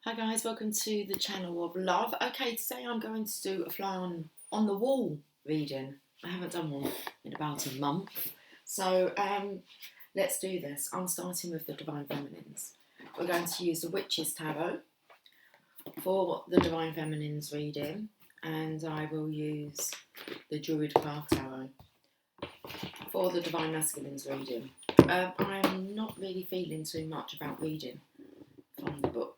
Hi guys, welcome to the channel of love. Okay, today I'm going to do a fly on the wall reading. I haven't done one in about a month. So let's do this. I'm starting with the Divine Feminines. We're going to use the Witch's Tarot for the Divine Feminines reading, and I will use the Druid Card Tarot for the Divine Masculines reading. I'm not really feeling too much about reading from the book.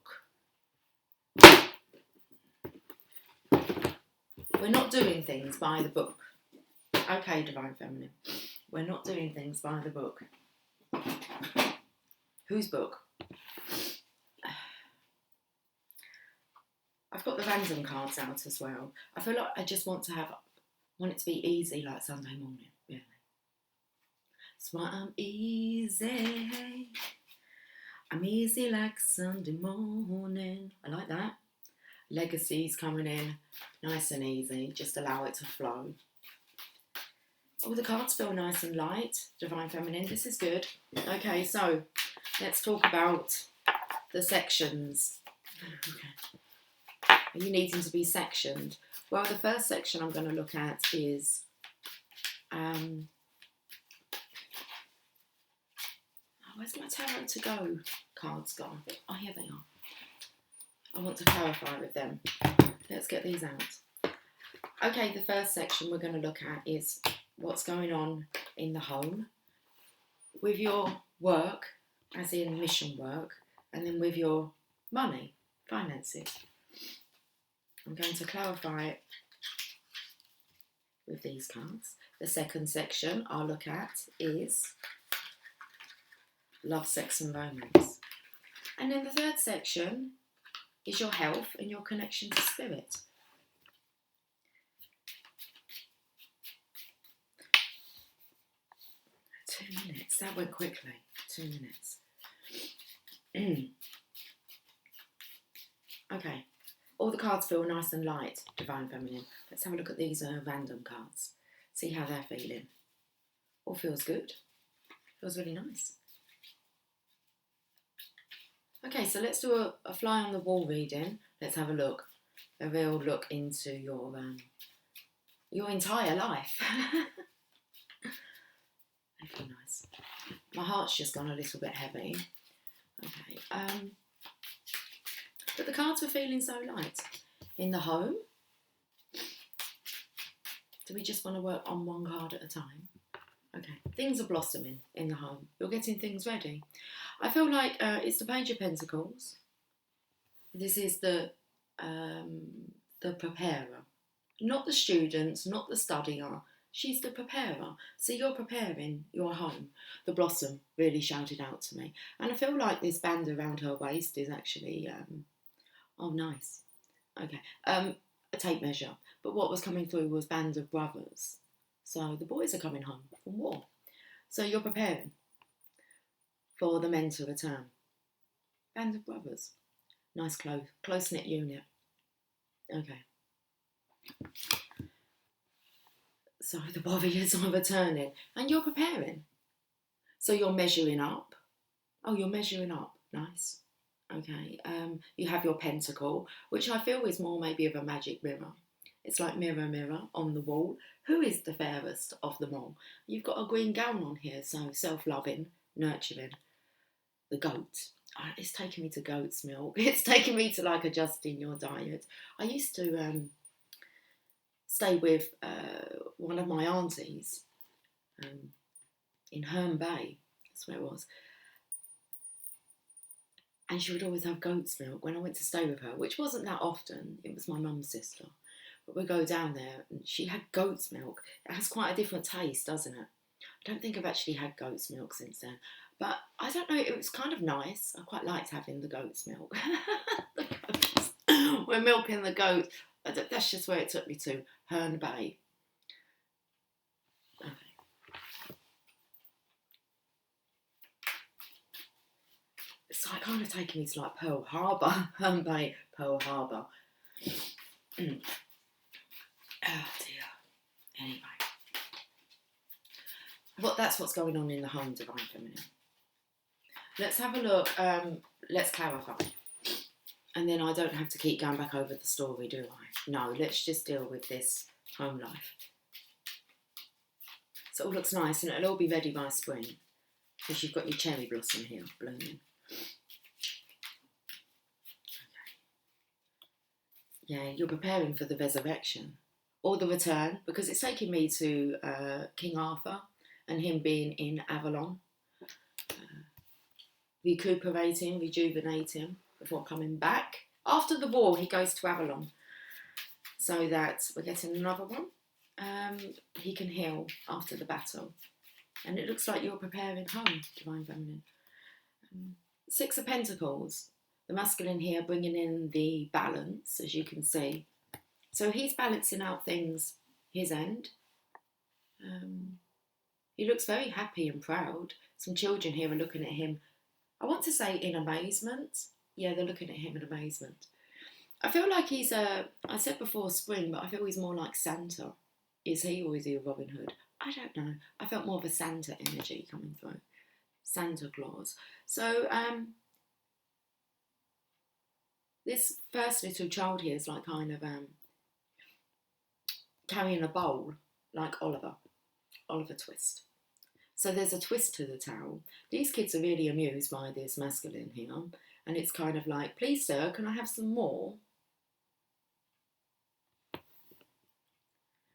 We're not doing things by the book. Okay, Divine Feminine. We're not doing things by the book. Whose book? I've got the random cards out as well. I feel like I just want it to be easy like Sunday morning, really. That's why I'm easy. I'm easy like Sunday morning. I like that. Legacies coming in nice and easy, just allow it to flow. Oh, the cards feel nice and light, Divine Feminine, this is good. Okay, so let's talk about the sections. Okay. Are you needing to be sectioned? Well, the first section I'm going to look at is where's my tarot to go cards gone? Oh, here they are. I want to clarify with them. Let's get these out. Okay, the first section we're going to look at is what's going on in the home with your work, as in mission work, and then with your money, finances. I'm going to clarify it with these cards. The second section I'll look at is love, sex and romance. And then the third section is your health and your connection to spirit. Two minutes, that went quickly. 2 minutes. Okay, all the cards feel nice and light, Divine Feminine. Let's have a look at these random cards. See how they're feeling. All feels good. Feels really nice. Okay, so let's do a fly on the wall reading. Let's have a look, a real look into your entire life. They feel nice. My heart's just gone a little bit heavy. Okay, but the cards were feeling so light. In the home, do we just want to work on one card at a time? Okay, things are blossoming in the home. You're getting things ready. I feel like it's the Page of Pentacles. This is the preparer. Not the students, not the studier. She's the preparer. So you're preparing your home. The blossom really shouted out to me. And I feel like this band around her waist is actually, oh, nice. Okay, a tape measure. But what was coming through was band of brothers. So the boys are coming home from war. So you're preparing for the men to return. Band of brothers. Nice close-knit unit. Okay. So the warriors are returning. And you're preparing. So you're measuring up. Oh, you're measuring up. Nice. Okay. You have your pentacle, which I feel is more maybe of a magic mirror. It's like mirror, mirror on the wall. Who is the fairest of them all? You've got a green gown on here, so self-loving, nurturing. The goat. It's taking me to goat's milk. It's taking me to like adjusting your diet. I used to stay with one of my aunties in Herne Bay. That's where it was. And she would always have goat's milk when I went to stay with her, which wasn't that often. It was my mum's sister. But we go down there and she had goat's milk. It has quite a different taste, doesn't it? I don't think I've actually had goat's milk since then. But I don't know, it was kind of nice. I quite liked having the goat's milk. The goats. We're milking the goat. That's just where it took me to, Herne Bay. Okay. It's like kind of taking me to like Pearl Harbor. Herne Bay, Pearl Harbor. Oh dear. Anyway. That's what's going on in the home, Divine Feminine. Let's have a look. Let's clarify. And then I don't have to keep going back over the story, do I? No, let's just deal with this home life. So it all looks nice, and it'll all be ready by spring, because you've got your cherry blossom here blooming. Yeah, you're preparing for the resurrection or the return, because it's taking me to King Arthur and him being in Avalon, recuperating, rejuvenating before coming back. After the war, he goes to Avalon, so that we're getting another one. He can heal after the battle. And it looks like you're preparing home, Divine Feminine. Six of Pentacles. The masculine here bringing in the balance, as you can see. So he's balancing out things his end. He looks very happy and proud. Some children here are looking at him, I want to say in amazement. Yeah, they're looking at him in amazement. I feel like he's I said before spring, but I feel he's more like Santa. Is he, or is he a Robin Hood? I don't know. I felt more of a Santa energy coming through. Santa Claus. So, this first little child here is like kind of carrying a bowl, like Oliver Twist. So there's a twist to the tale. These kids are really amused by this masculine here, and it's kind of like, please sir, can I have some more?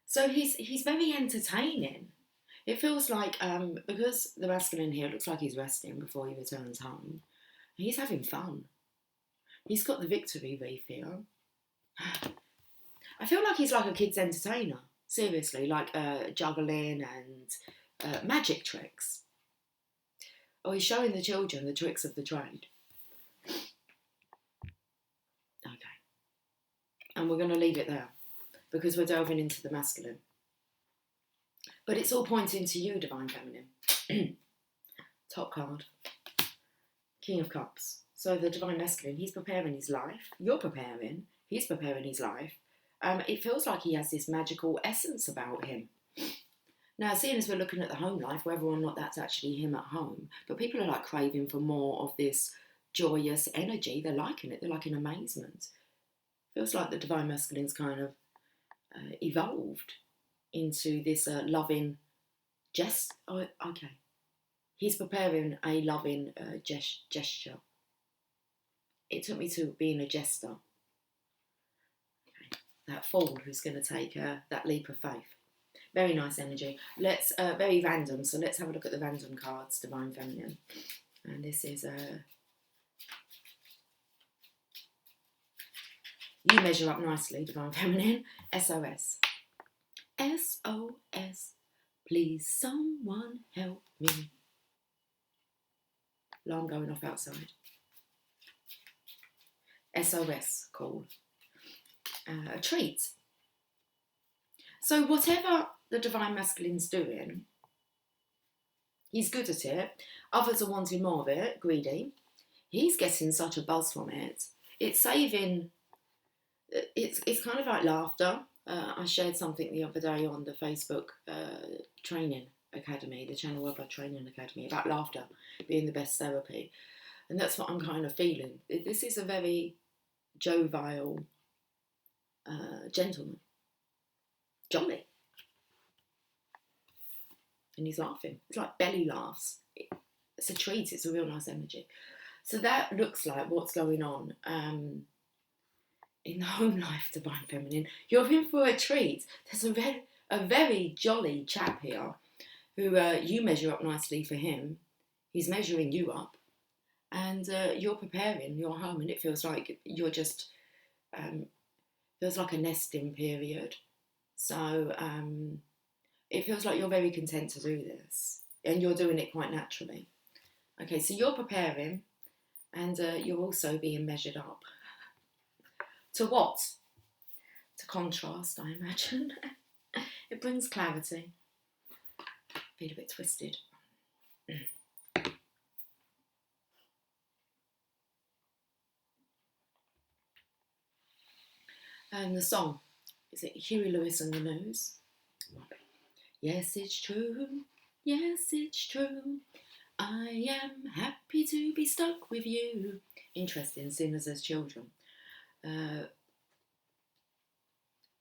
So he's very entertaining. It feels like, because the masculine here looks like he's resting before he returns home, he's having fun. He's got the victory wreath here. I feel like he's like a kid's entertainer. Seriously, like juggling and magic tricks. Oh, he's showing the children the tricks of the trade. Okay. And we're going to leave it there, because we're delving into the masculine. But it's all pointing to you, Divine Feminine. Top card. King of Cups. So the Divine Masculine, he's preparing his life. You're preparing. He's preparing his life. It feels like he has this magical essence about him. Now, seeing as we're looking at the home life, whether or not that's actually him at home, but people are like craving for more of this joyous energy. They're liking it. They're like in amazement. Feels like the Divine Masculine's kind of evolved into this loving Oh, okay. He's preparing a loving gesture. It took me to being a jester. Okay. That fool who's going to take that leap of faith. Very nice energy. Let's very random. So let's have a look at the random cards, Divine Feminine. And this is you measure up nicely, Divine Feminine. SOS. SOS. Please, someone help me. Alarm going off outside. SOS call. A treat. So whatever the Divine Masculine's doing, he's good at it. Others are wanting more of it, greedy. He's getting such a buzz from it. It's saving. It's kind of like laughter. I shared something the other day on the Facebook training academy, the Channel of our Training Academy, about laughter being the best therapy. And that's what I'm kind of feeling. This is a very jovial gentleman. Jolly. And he's laughing. It's like belly laughs. It's a treat. It's a real nice energy. So that looks like what's going on in the home life, Divine Feminine. You're in for a treat. There's a very jolly chap here who you measure up nicely for him. He's measuring you up. And you're preparing your home, and it feels like you're just, feels like a nesting period. So it feels like you're very content to do this, and you're doing it quite naturally. Okay, so you're preparing, and you're also being measured up. To what? To contrast, I imagine. It brings clarity. Feel a bit twisted. And the song, is it Huey Lewis and the News? Yes, it's true. Yes, it's true. I am happy to be stuck with you. Interesting, seeing as there's children.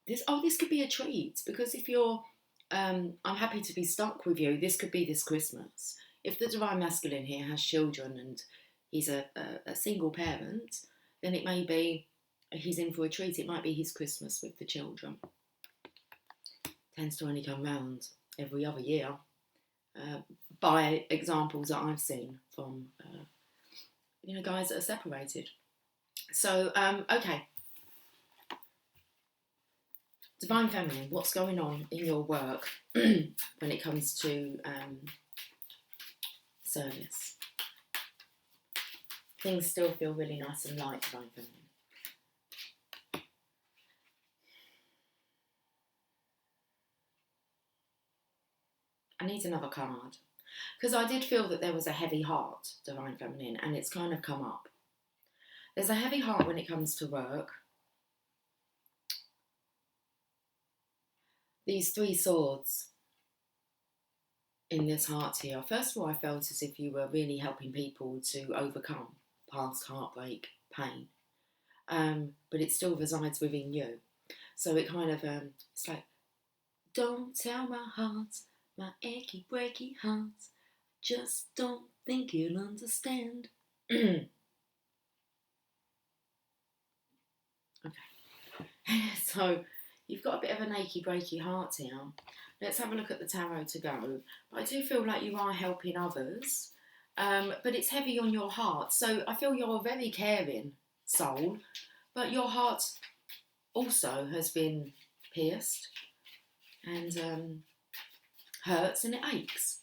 this could be a treat, because if you're, I'm happy to be stuck with you, this could be this Christmas. If the Divine Masculine here has children and he's a single parent, then it may be he's in for a treat. It might be his Christmas with the children. Tends to only come round every other year, by examples that I've seen from, guys that are separated. So, okay. Divine Feminine, what's going on in your work when it comes to service? Things still feel really nice and light, Divine Feminine. I need another card, because I did feel that there was a heavy heart, Divine Feminine, and it's kind of come up. There's a heavy heart when it comes to work. These 3 swords in this heart here. First of all, I felt as if you were really helping people to overcome past heartbreak, pain. But it still resides within you. So it kind of, it's like, don't tell my heart, my achy, breaky heart, just don't think you'll understand. Okay. So you've got a bit of an achy, breaky heart here. Let's have a look at the tarot to go. But I do feel like you are helping others, but it's heavy on your heart. So I feel you're a very caring soul, but your heart also has been pierced and hurts and it aches.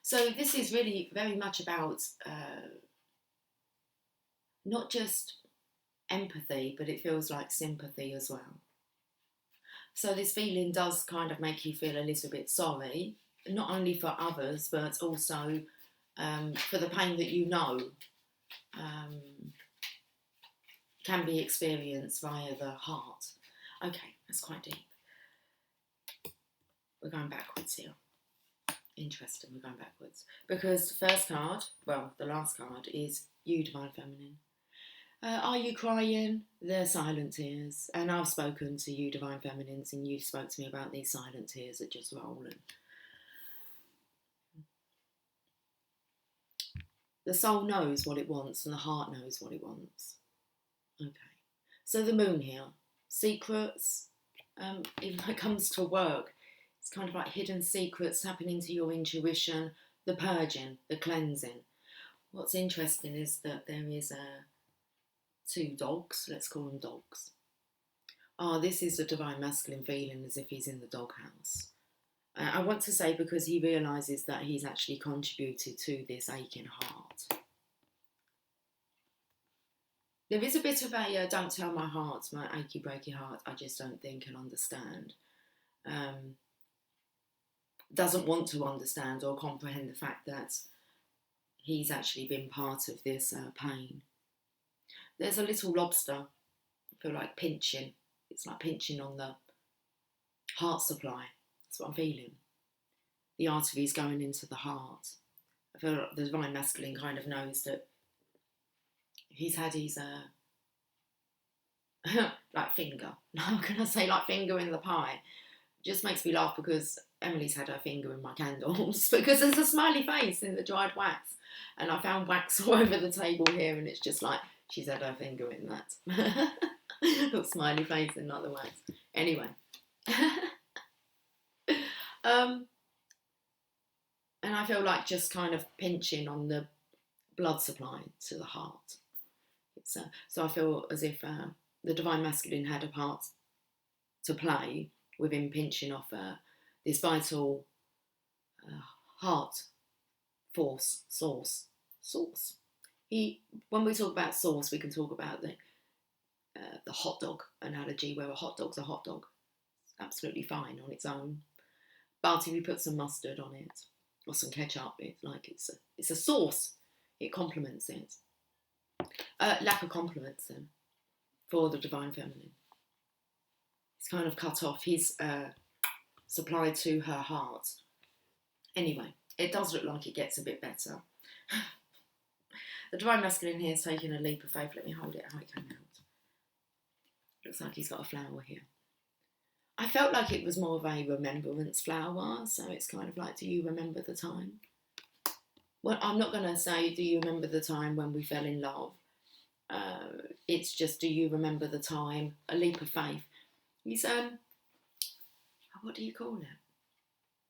So this is really very much about not just empathy, but it feels like sympathy as well. So this feeling does kind of make you feel a little bit sorry, not only for others, but also for the pain that you know can be experienced via the heart. Okay, that's quite deep. We're going backwards here. Interesting, we're going backwards. Because the first card, well, the last card is you, Divine Feminine. Are you crying? They're silent tears. And I've spoken to you, Divine Feminines, and you've spoke to me about these silent tears that just roll. And the soul knows what it wants and the heart knows what it wants. Okay. So the moon here. Secrets. Even when it comes to work, it's kind of like hidden secrets, tapping into your intuition, the purging, the cleansing. What's interesting is that there is 2 dogs, let's call them dogs. This is the Divine Masculine feeling as if he's in the doghouse. I want to say because he realises that he's actually contributed to this aching heart. There is a bit of a don't tell my heart, my achy breaky heart, I just don't think and understand. Doesn't want to understand or comprehend the fact that he's actually been part of this pain. There's a little lobster, I feel like pinching. It's like pinching on the heart supply. That's what I'm feeling. The arteries going into the heart. I feel like the Divine Masculine kind of knows that he's had his, like finger. How can I say like finger in the pie? Just makes me laugh because Emily's had her finger in my candles because there's a smiley face in the dried wax. And I found wax all over the table here and it's just like, she's had her finger in that. Little smiley face and not the wax. Anyway. And I feel like just kind of pinching on the blood supply to the heart. So I feel as if the Divine Masculine had a part to play with him pinching off this vital heart force, source. When we talk about source, we can talk about the hot dog analogy, where a hot dog's a hot dog. It's absolutely fine on its own. But if you put some mustard on it, or some ketchup, it's a sauce. It complements it. Lack of compliments then, for the Divine Feminine. It's kind of cut off his supply to her heart. Anyway, it does look like it gets a bit better. The Divine Masculine here is taking a leap of faith. Let me hold it how it came out. Looks like he's got a flower here. I felt like it was more of a remembrance flower, so it's kind of like, do you remember the time? Well, I'm not going to say, do you remember the time when we fell in love? It's just, do you remember the time? A leap of faith. He's, what do you call it?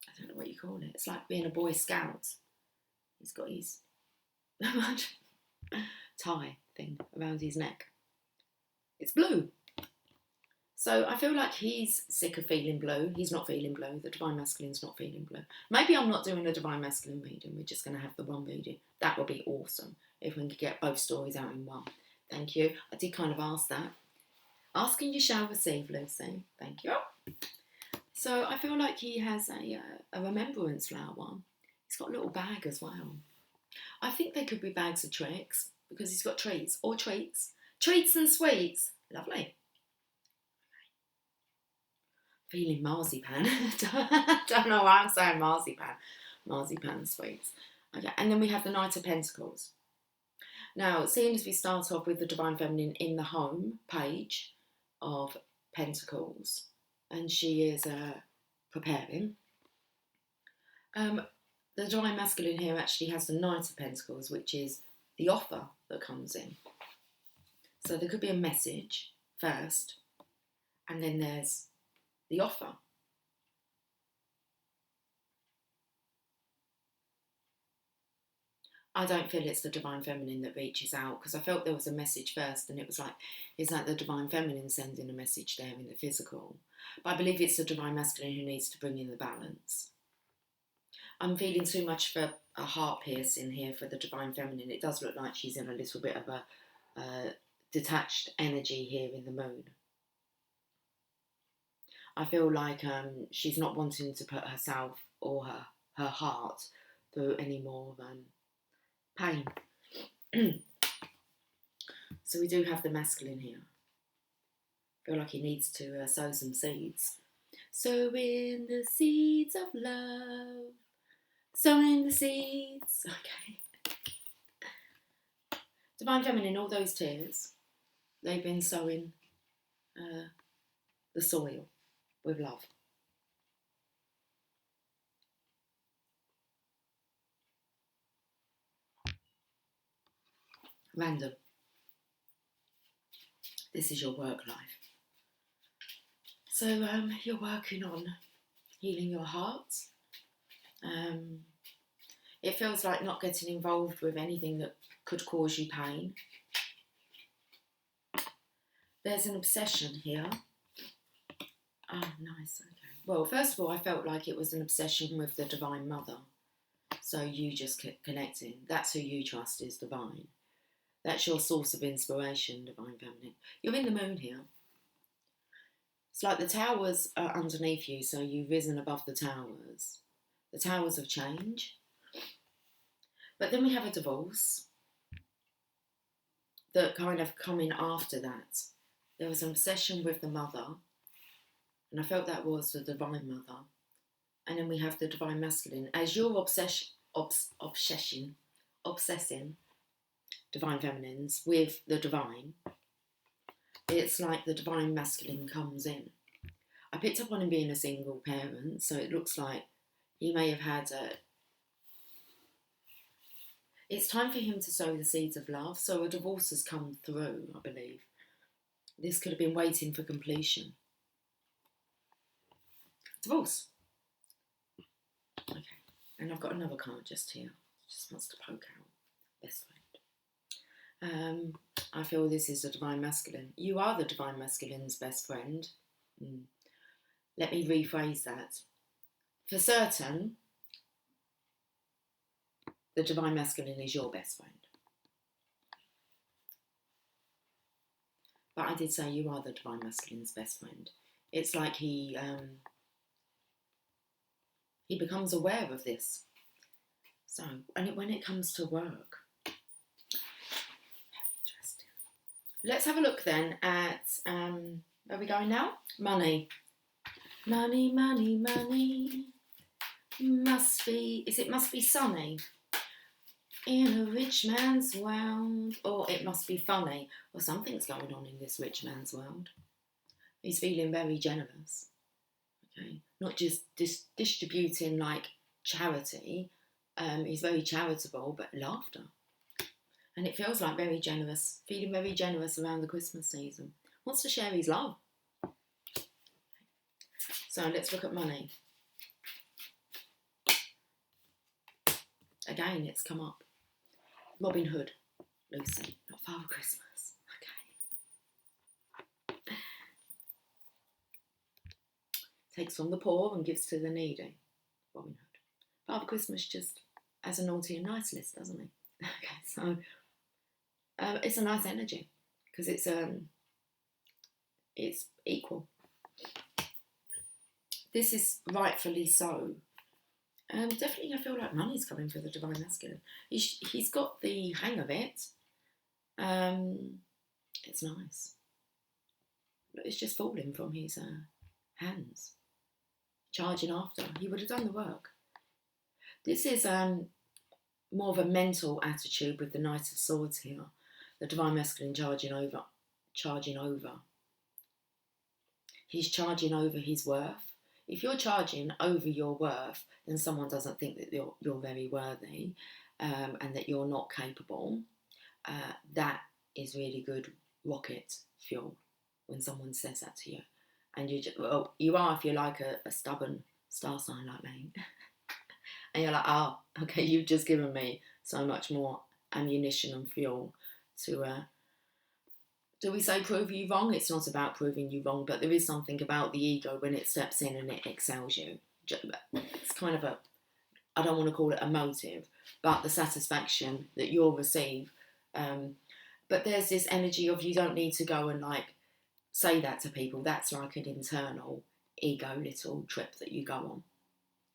I don't know what you call it. It's like being a Boy Scout. He's got his tie thing around his neck. It's blue. So I feel like he's sick of feeling blue. He's not feeling blue. The Divine Masculine's not feeling blue. Maybe I'm not doing a Divine Masculine reading. We're just going to have the one reading. That would be awesome if we could get both stories out in one. Thank you. I did kind of ask that. Asking you shall receive, Lucy. Thank you. So I feel like he has a remembrance flower. He's got a little bag as well. I think they could be bags of tricks because he's got treats or treats. Treats and sweets. Lovely. Feeling marzipan. Don't know why I'm saying marzipan. Marzipan sweets. Okay, and then we have the Knight of Pentacles. Now, seeing as we start off with the Divine Feminine in the home page of Pentacles, and she is preparing, the Divine Masculine here actually has the Knight of Pentacles, which is the offer that comes in. So there could be a message first, and then there's the offer. I don't feel it's the Divine Feminine that reaches out, because I felt there was a message first, and it was like, it's like the Divine Feminine sending a message there in the physical. But I believe it's the Divine Masculine who needs to bring in the balance. I'm feeling too much for a heart piercing here for the Divine Feminine. It does look like she's in a little bit of a detached energy here in the moon. I feel like she's not wanting to put herself or her heart through any more pain. So we do have the masculine here. I feel like he needs to sow some seeds. Sowing the seeds of love. Sowing the seeds. Okay. Divine Feminine, all those tears, they've been sowing the soil with love. Random. This is your work life. So you're working on healing your heart. It feels like not getting involved with anything that could cause you pain. There's an obsession here. Oh, nice, okay. Well, first of all, I felt like it was an obsession with the Divine Mother. So you just connecting. That's who you trust is divine. That's your source of inspiration, Divine Feminine. You're in the moon here. It's like the towers are underneath you, so you've risen above the towers. The towers of change. But then we have a divorce that kind of coming after that. There was an obsession with the mother, and I felt that was the Divine Mother. And then we have the Divine Masculine. As you're obsessing Divine Feminines with the Divine, it's like the Divine Masculine comes in. I picked up on him being a single parent, so it looks like he may have had It's time for him to sow the seeds of love, so a divorce has come through, I believe. This could have been waiting for completion. Divorce. Okay, and I've got another card just here. Just wants to poke out. Best friend. I feel this is the Divine Masculine. You are the Divine Masculine's best friend. Let me rephrase that. For certain, the Divine Masculine is your best friend. But I did say you are the Divine Masculine's best friend. It's like he becomes aware of this. So, and when it comes to work, very interesting. Let's have a look then at, where are we going now? Money. Money, money, money. Must be sunny. In a rich man's world. Or it must be funny. Or something's going on in this rich man's world. He's feeling very generous. Okay, not just distributing like charity. He's very charitable, but laughter. And it feels like very generous, feeling very generous around the Christmas season. Wants to share his love. So let's look at money. Again, it's come up. Robin Hood, Lucy, not Father Christmas. Okay. Takes from the poor and gives to the needy. Robin Hood. Father Christmas just has a naughty and nice list, doesn't he? Okay, so it's a nice energy because it's equal. This is rightfully so. Definitely, I feel like money's coming for the Divine Masculine. He's got the hang of it. It's nice. It's just falling from his hands. Charging after. He would have done the work. This is more of a mental attitude with the Knight of Swords here. The Divine Masculine charging over. He's charging over his worth. If you're charging over your worth, then someone doesn't think that you're very worthy and that you're not capable. That is really good rocket fuel when someone says that to you. And you are if you're like a stubborn star sign like me. And you're like, oh, okay, you've just given me so much more ammunition and fuel to, do we say prove you wrong? It's not about proving you wrong, but there is something about the ego when it steps in and it excels you. It's kind of I don't want to call it a motive, but the satisfaction that you'll receive. But there's this energy of you don't need to go and like say that to people. That's like an internal ego little trip that you go on.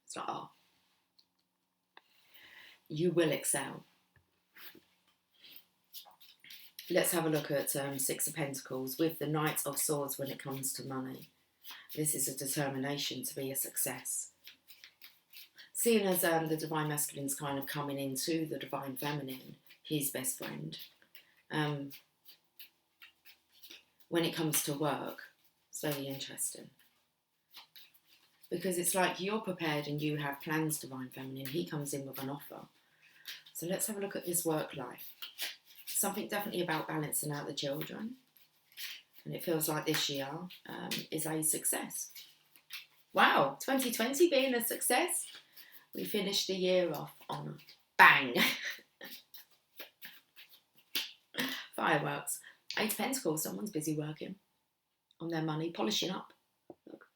It's like, oh, you will excel. Let's have a look at Six of Pentacles with the Knight of Swords when it comes to money. This is a determination to be a success. Seeing as the Divine Masculine's kind of coming into the Divine Feminine, his best friend, when it comes to work, it's very interesting. Because it's like you're prepared and you have plans, Divine Feminine. He comes in with an offer. So let's have a look at this work life. Something definitely about balancing out the children. And it feels like this year is a success. Wow, 2020 being a success. We finished the year off on a bang. Fireworks. Eight of Pentacles, someone's busy working on their money, polishing up. Look.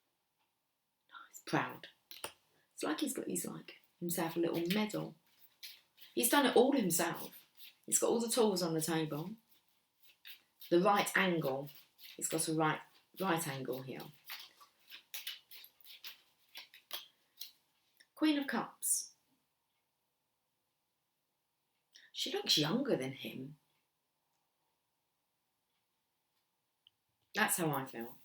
He's proud. It's like he's got himself a little medal. He's done it all himself. He's got all the tools on the table. The right angle. He's got a right angle here. Queen of Cups. She looks younger than him. That's how I feel.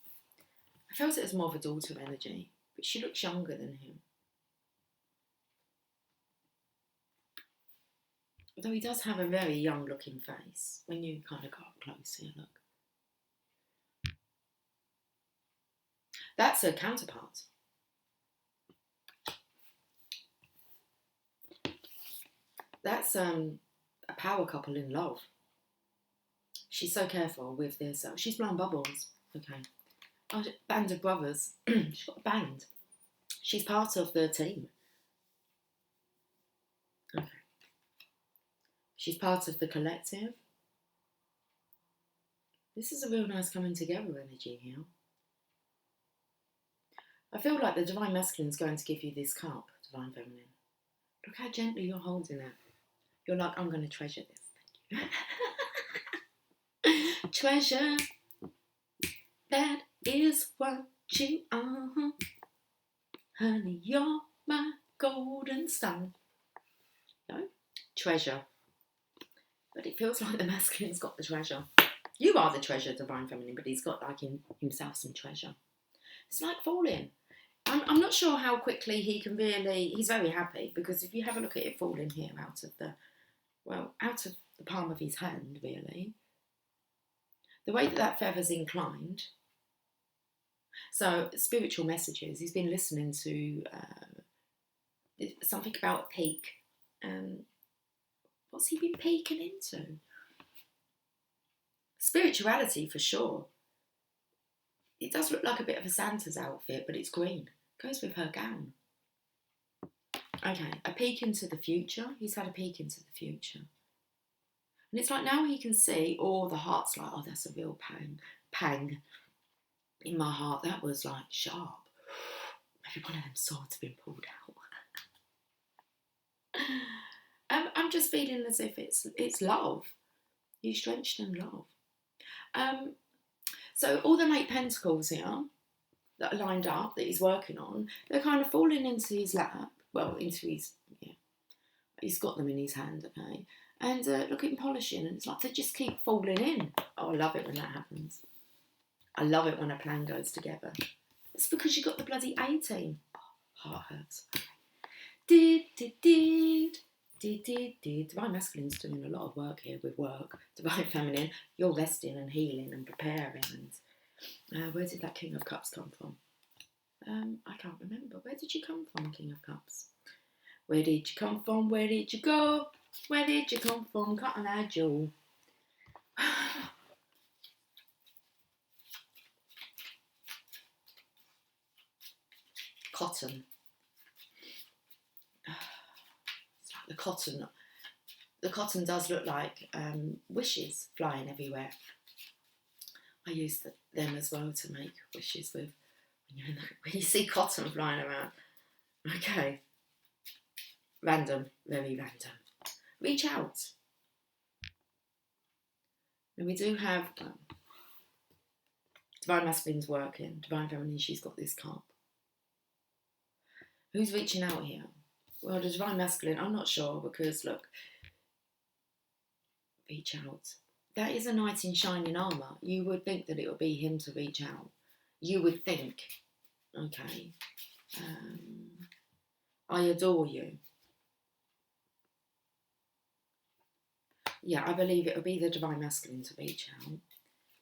I felt it as more of a daughter energy, but she looks younger than him. Although he does have a very young looking face when you kind of go up close here, look. That's a counterpart. That's a power couple in love. She's so careful with this. She's blowing bubbles. Okay. Oh, band of brothers. She's got a band. She's part of the team. Okay. She's part of the collective. This is a real nice coming together energy here. I feel like the Divine Masculine is going to give you this cup, Divine Feminine. Look how gently you're holding it. You're like, I'm going to treasure this. Treasure, that is what you are. Honey, you're my golden star. No? Treasure. But it feels like the masculine's got the treasure. You are the treasure, Divine Feminine, but he's got like himself some treasure. It's like falling. I'm not sure how quickly he can really... He's very happy because if you have a look at it falling here out of the... well, out of the palm of his hand, really. The way that that feather's inclined. So, spiritual messages. He's been listening to something about a peak. What's he been peeking into? Spirituality, for sure. It does look like a bit of a Santa's outfit, but it's green. Goes with her gown. Okay, a peek into the future. He's had a peek into the future. And it's like now he can see, or the heart's like, oh, that's a real pang in my heart. That was like sharp. Maybe one of them swords have been pulled out. I'm just feeling as if it's love. He's drenched in love. So all the Knight of Pentacles here that are lined up, that he's working on, they're kind of falling into his lap. Well, into his, yeah. He's got them in his hand, okay? And look at him polishing, and it's like they just keep falling in. Oh, I love it when that happens. I love it when a plan goes together. It's because you got the bloody A-team. Oh, heart hurts. Divine Masculine's doing a lot of work here with work. Divine Feminine, you're resting and healing and preparing. And where did that King of Cups come from? I can't remember. Where did you come from, King of Cups? Where did you come from? Where did you go? Where did you come from, Cotton Eye Joe? Cotton. It's like the cotton does look like wishes flying everywhere. I use them as well to make wishes with. When you see cotton flying around. Okay. Random, very random. Reach out. And we do have Divine Masculine's working. Divine Feminine, she's got this cup. Who's reaching out here? Well, the Divine Masculine, I'm not sure because, look, reach out. That is a knight in shining armour. You would think that it would be him to reach out. You would think. Okay. I adore you. Yeah, I believe it would be the Divine Masculine to reach out.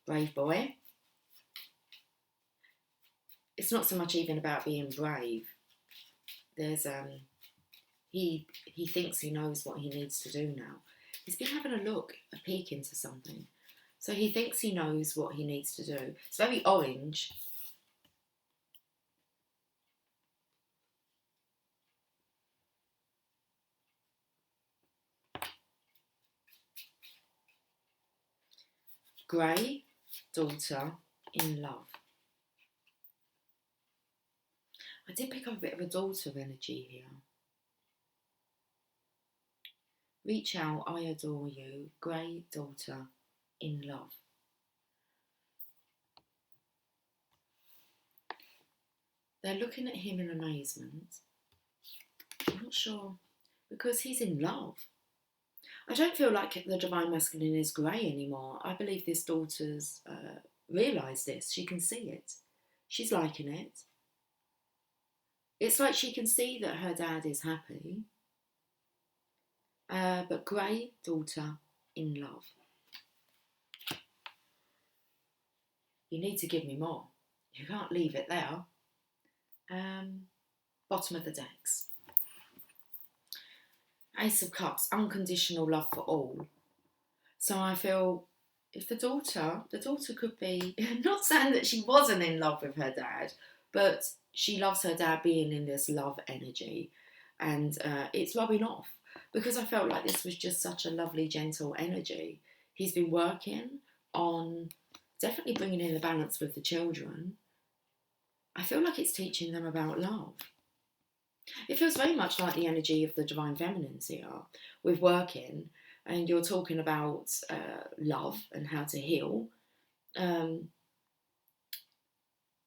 Brave boy. It's not so much even about being brave. There's he thinks he knows what he needs to do now. He's been having a peek into something. So he thinks he knows what he needs to do. It's very orange. Grey, daughter, in love. I did pick up a bit of a daughter energy here. Reach out, I adore you. Grey, daughter, in love. They're looking at him in amazement. I'm not sure, because he's in love. I don't feel like the Divine Masculine is grey anymore. I believe this daughter's realised this. She can see it. She's liking it. It's like she can see that her dad is happy. But grey, daughter, in love. You need to give me more. You can't leave it there. Bottom of the decks. Ace of Cups, unconditional love for all. So I feel if the daughter could be, not saying that she wasn't in love with her dad, but she loves her dad being in this love energy, and it's rubbing off, because I felt like this was just such a lovely, gentle energy. He's been working on definitely bringing in the balance with the children. I feel like it's teaching them about love. It feels very much like the energy of the Divine Feminines here with working, and you're talking about love and how to heal when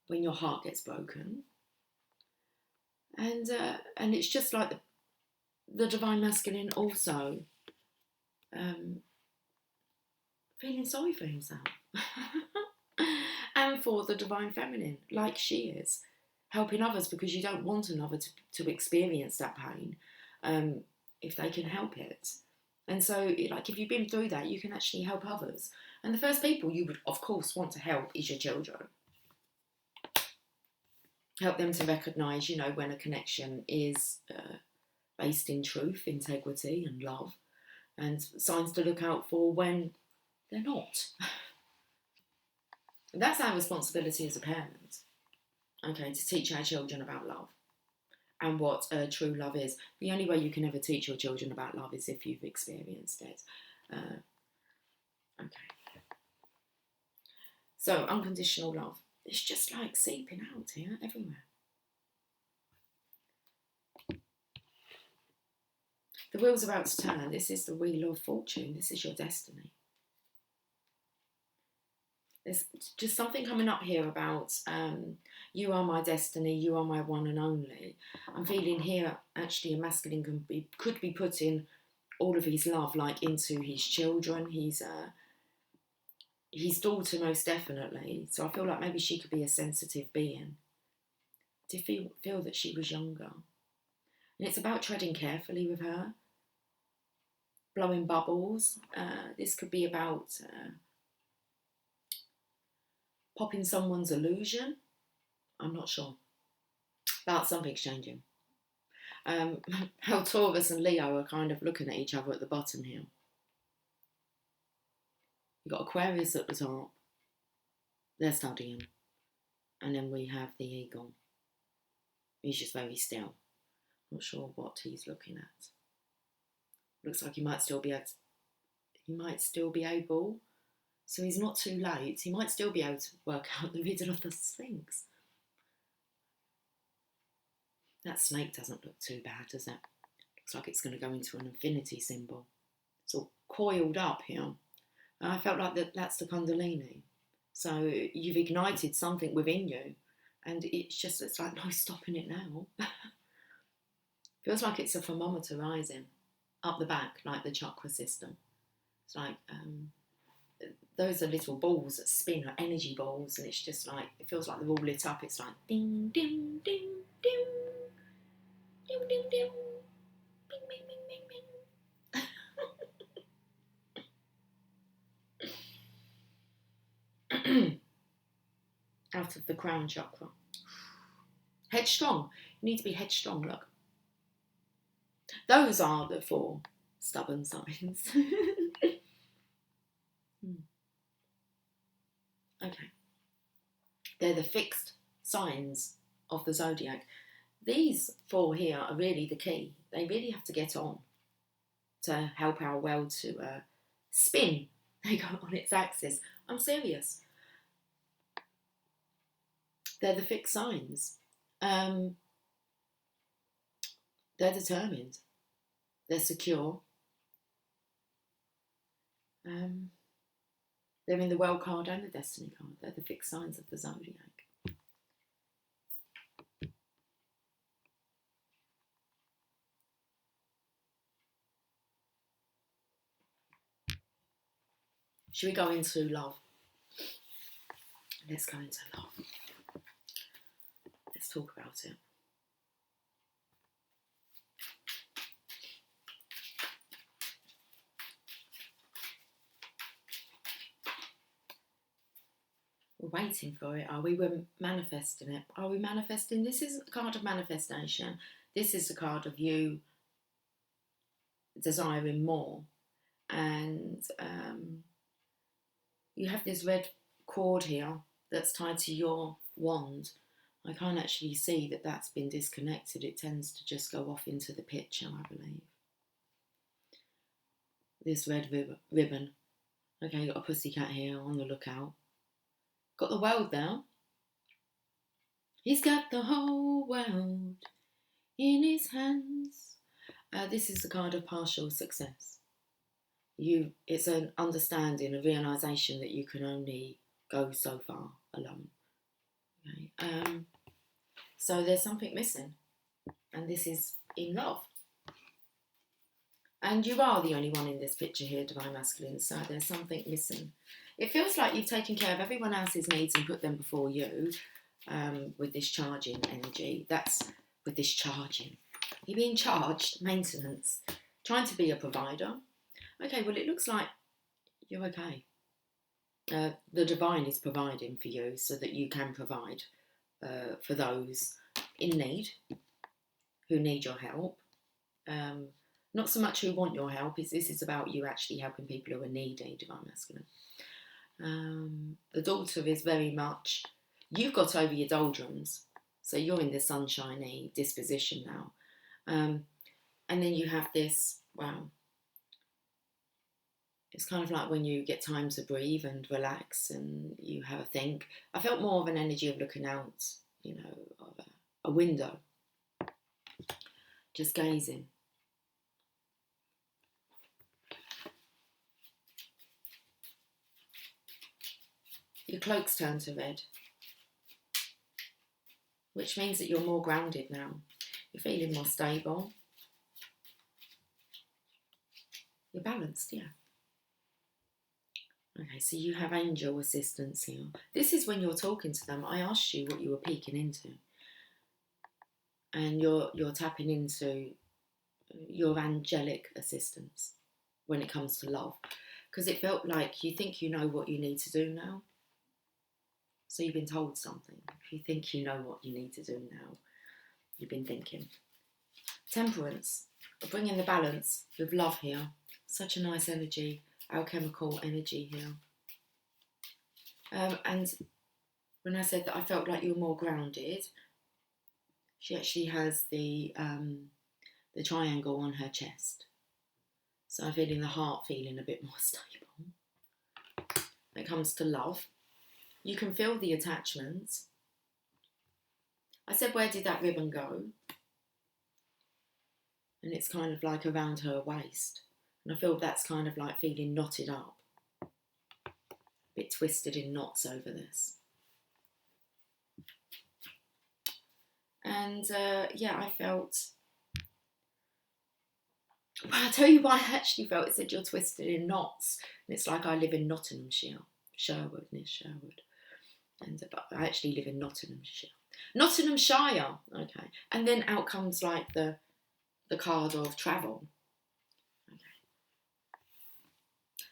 your heart gets broken. And it's just like the Divine Masculine also feeling sorry for himself. And for the Divine Feminine, like she is. Helping others because you don't want another to experience that pain if they can help it. And so, like, if you've been through that, you can actually help others. And the first people you would, of course, want to help is your children. Help them to recognise, you know, when a connection is based in truth, integrity and love, and signs to look out for when they're not. That's our responsibility as a parent, okay, to teach our children about love and what true love is. The only way you can ever teach your children about love is if you've experienced it. Okay. So, unconditional love. It's just like seeping out here, everywhere. The wheel's about to turn. This is the wheel of fortune. This is your destiny. There's just something coming up here about you are my destiny, you are my one and only. I'm feeling here actually a masculine could be putting all of his love like into his children, his daughter most definitely. So I feel like maybe she could be a sensitive being. To feel that she was younger. And it's about treading carefully with her. Blowing bubbles. This could be about popping someone's illusion. I'm not sure. About something's changing. How Taurus and Leo are kind of looking at each other at the bottom here. You've got Aquarius at the top. They're studying. And then we have the Eagle. He's just very still. Not sure what he's looking at. Looks like he might still be able. So he's not too late. He might still be able to work out the riddle of the Sphinx. That snake doesn't look too bad, does it? Looks like it's going to go into an infinity symbol. It's all coiled up here. And I felt like that's the Kundalini. So you've ignited something within you. And it's like no stopping it now. Feels like it's a thermometer rising up the back, like the chakra system. It's like those are little balls that spin, like energy balls, and it's just like, it feels like they're all lit up. It's like ding, ding, ding, ding, ding, ding, ding, bing, bing, bing, bing, bing. Out of the crown chakra. Headstrong. You need to be headstrong, look. Those are the 4 stubborn signs. Okay. They're the fixed signs of the zodiac. These 4 here are really the key. They really have to get on to help our world to spin. They go on its axis. I'm serious. They're the fixed signs. They're determined. They're secure. They're in the World card and the Destiny card. They're the fixed signs of the zodiac. Should we go into love? Let's go into love. Let's talk about it. We're waiting for it, are we? We're manifesting it. Are we manifesting? This is a card of manifestation. This is a card of you desiring more. And you have this red cord here that's tied to your wand. I can't actually see that that's been disconnected. It tends to just go off into the picture, I believe. This red ribbon. Okay, you've got a pussycat here on the lookout. Got the world there. He's got the whole world in his hands. This is the card of partial success. It's an understanding, a realisation that you can only go so far alone. Okay. So there's something missing, and this is in love. And you are the only one in this picture here, Divine Masculine, so there's something missing. It feels like you've taken care of everyone else's needs and put them before you with this charging energy. That's with this charging. You're being charged, maintenance, trying to be a provider. Okay, well, it looks like you're okay. The divine is providing for you so that you can provide for those in need, who need your help. Not so much who want your help. This is about you actually helping people who are needy, divine masculine. The daughter is very much, you've got over your doldrums, so you're in the sunshiny disposition now. And then you have this, wow, it's kind of like when you get time to breathe and relax and you have a think. I felt more of an energy of looking out, you know, of a window, just gazing. Your cloak's turned to red, which means that you're more grounded now. You're feeling more stable. You're balanced, yeah. Okay, so you have angel assistance here. This is when you're talking to them. I asked you what you were peeking into. And you're tapping into your angelic assistance when it comes to love. Because it felt like you think you know what you need to do now. So you've been told something. If you think you know what you need to do now, you've been thinking. Temperance. We're bringing the balance with love here. Such a nice energy. Alchemical energy here. And when I said that I felt like you were more grounded, she actually has the triangle on her chest. So I'm feeling the heart feeling a bit more stable. When it comes to love, you can feel the attachments. I said, where did that ribbon go? And it's kind of like around her waist. And I feel that's kind of like feeling knotted up. A bit twisted in knots over this. And yeah, I felt... Well, I'll tell you why I actually felt it said you're twisted in knots. And it's like I live in Nottinghamshire. Sherwood, near Sherwood. And but I actually live in Nottinghamshire. Nottinghamshire, okay. And then out comes like the card of travel. Okay.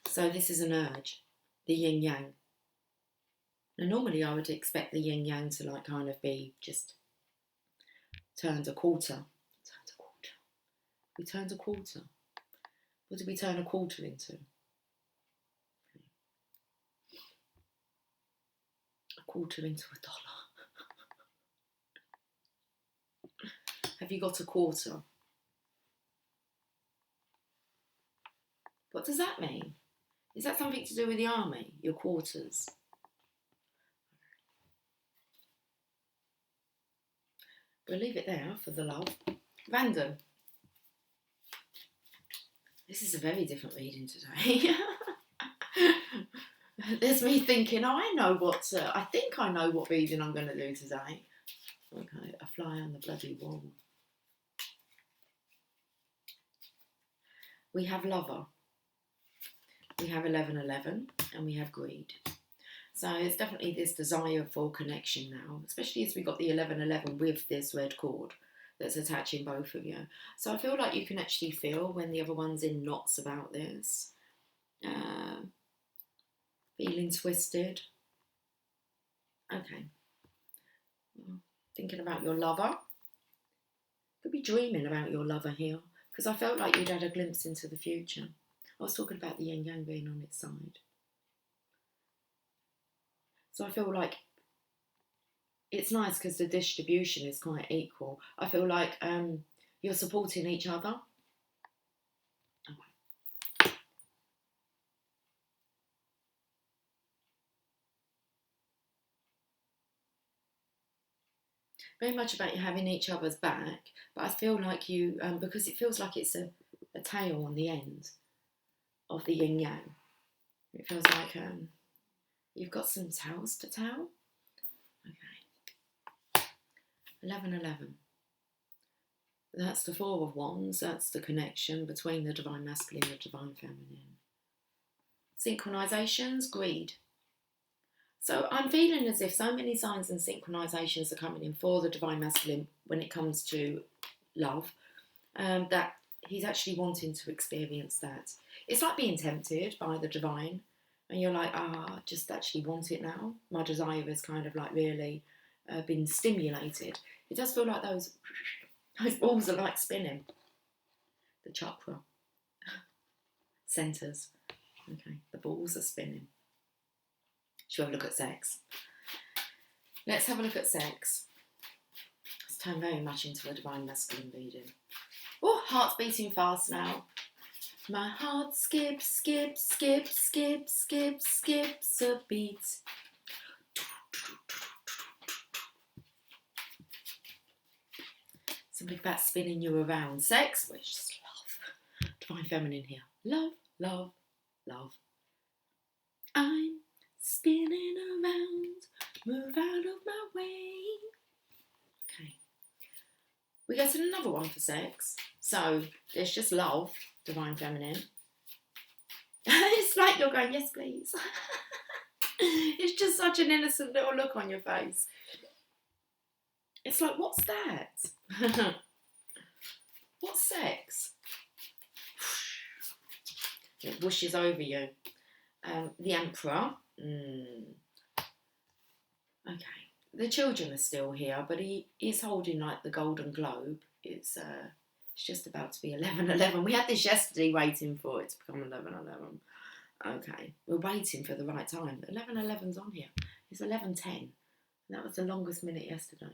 So this is an urge, the yin yang. Now normally I would expect the yin yang to like kind of be just turned a quarter. We turned a quarter. What did we turn a quarter into? A quarter into a dollar. Have you got a quarter? What does that mean? Is that something to do with the army? Your quarters? We'll leave it there for the love. Random. This is a very different reading today. There's me thinking, oh, I know what, I think I know what reading I'm going to do today. Okay, a fly on the bloody wall. We have lover. We have 1111 and we have greed. So it's definitely this desire for connection now, especially as we got the 1111 with this red cord that's attaching both of you. So I feel like you can actually feel when the other one's in knots about this. Feeling twisted. Okay. Thinking about your lover. Could be dreaming about your lover here, because I felt like you'd had a glimpse into the future. I was talking about the yin yang being on its side. So I feel like it's nice because the distribution is quite equal. I feel like you're supporting each other. Okay. Very much about you having each other's back, but I feel like you, because it feels like it's a tail on the end of the yin yang. It feels like you've got some tales to tell. Okay. 1111. That's the Four of Wands. That's the connection between the divine masculine and the divine feminine. Synchronizations, greed. So I'm feeling as if so many signs and synchronizations are coming in for the divine masculine when it comes to love, that he's actually wanting to experience that. It's like being tempted by the divine, and you're like, I just actually want it now. My desire has kind of like really been stimulated. It does feel like those balls are like spinning. The chakra centers. Okay, the balls are spinning. Shall we have a look at sex? Let's have a look at sex. Let's turn very much into a divine masculine reading. Oh, heart's beating fast now. My heart skips, skips, skips, skips, skips, skips a beat. Something about spinning you around. Sex, which is love. Divine feminine here. Love, love, love. I'm spinning around. Move out of my way. Okay. We get another one for sex. So there's just love, divine feminine. It's like you're going, yes, please. It's just such an innocent little look on your face. It's like, what's that? What's sex? It whooshes over you. The Emperor. Okay. The children are still here, but he is holding like the Golden Globe. It's just about to be 11:11. We had this yesterday, waiting for it to become 11:11. Okay, we're waiting for the right time. 11:11's on here. It's 11:10. That was the longest minute yesterday.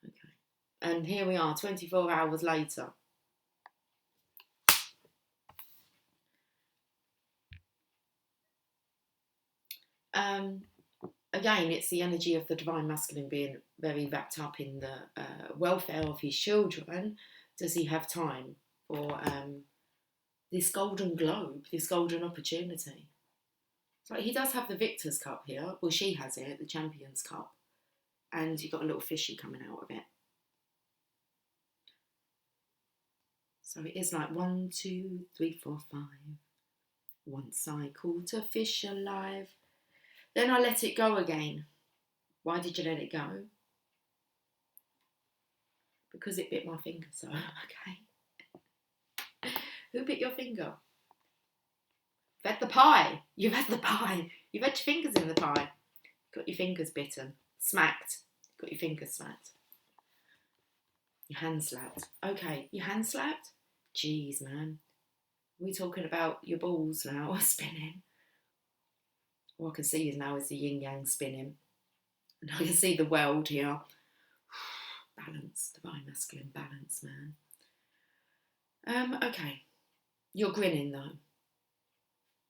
Okay, and here we are, 24 hours later. Again, it's the energy of the divine masculine being very wrapped up in the welfare of his children. Does he have time for this golden globe, this golden opportunity? So he does have the Victor's Cup here. Well, she has it, the Champion's Cup. And you've got a little fishy coming out of it. So it is like 1, 2, 3, 4, 5. Once I caught a fish alive. Then I let it go again. Why did you let it go? Because it bit my finger, so okay. Who bit your finger? You've had the pie. You've had the pie. You've had your fingers in the pie. Got your fingers bitten. Smacked. Got your fingers smacked. Your hand slapped. Okay, your hand slapped? Jeez, man. We're talking about your balls now spinning. All I can see is now is the yin-yang spinning. And I can see the world here. Balance, divine masculine balance, man. Okay. You're grinning though.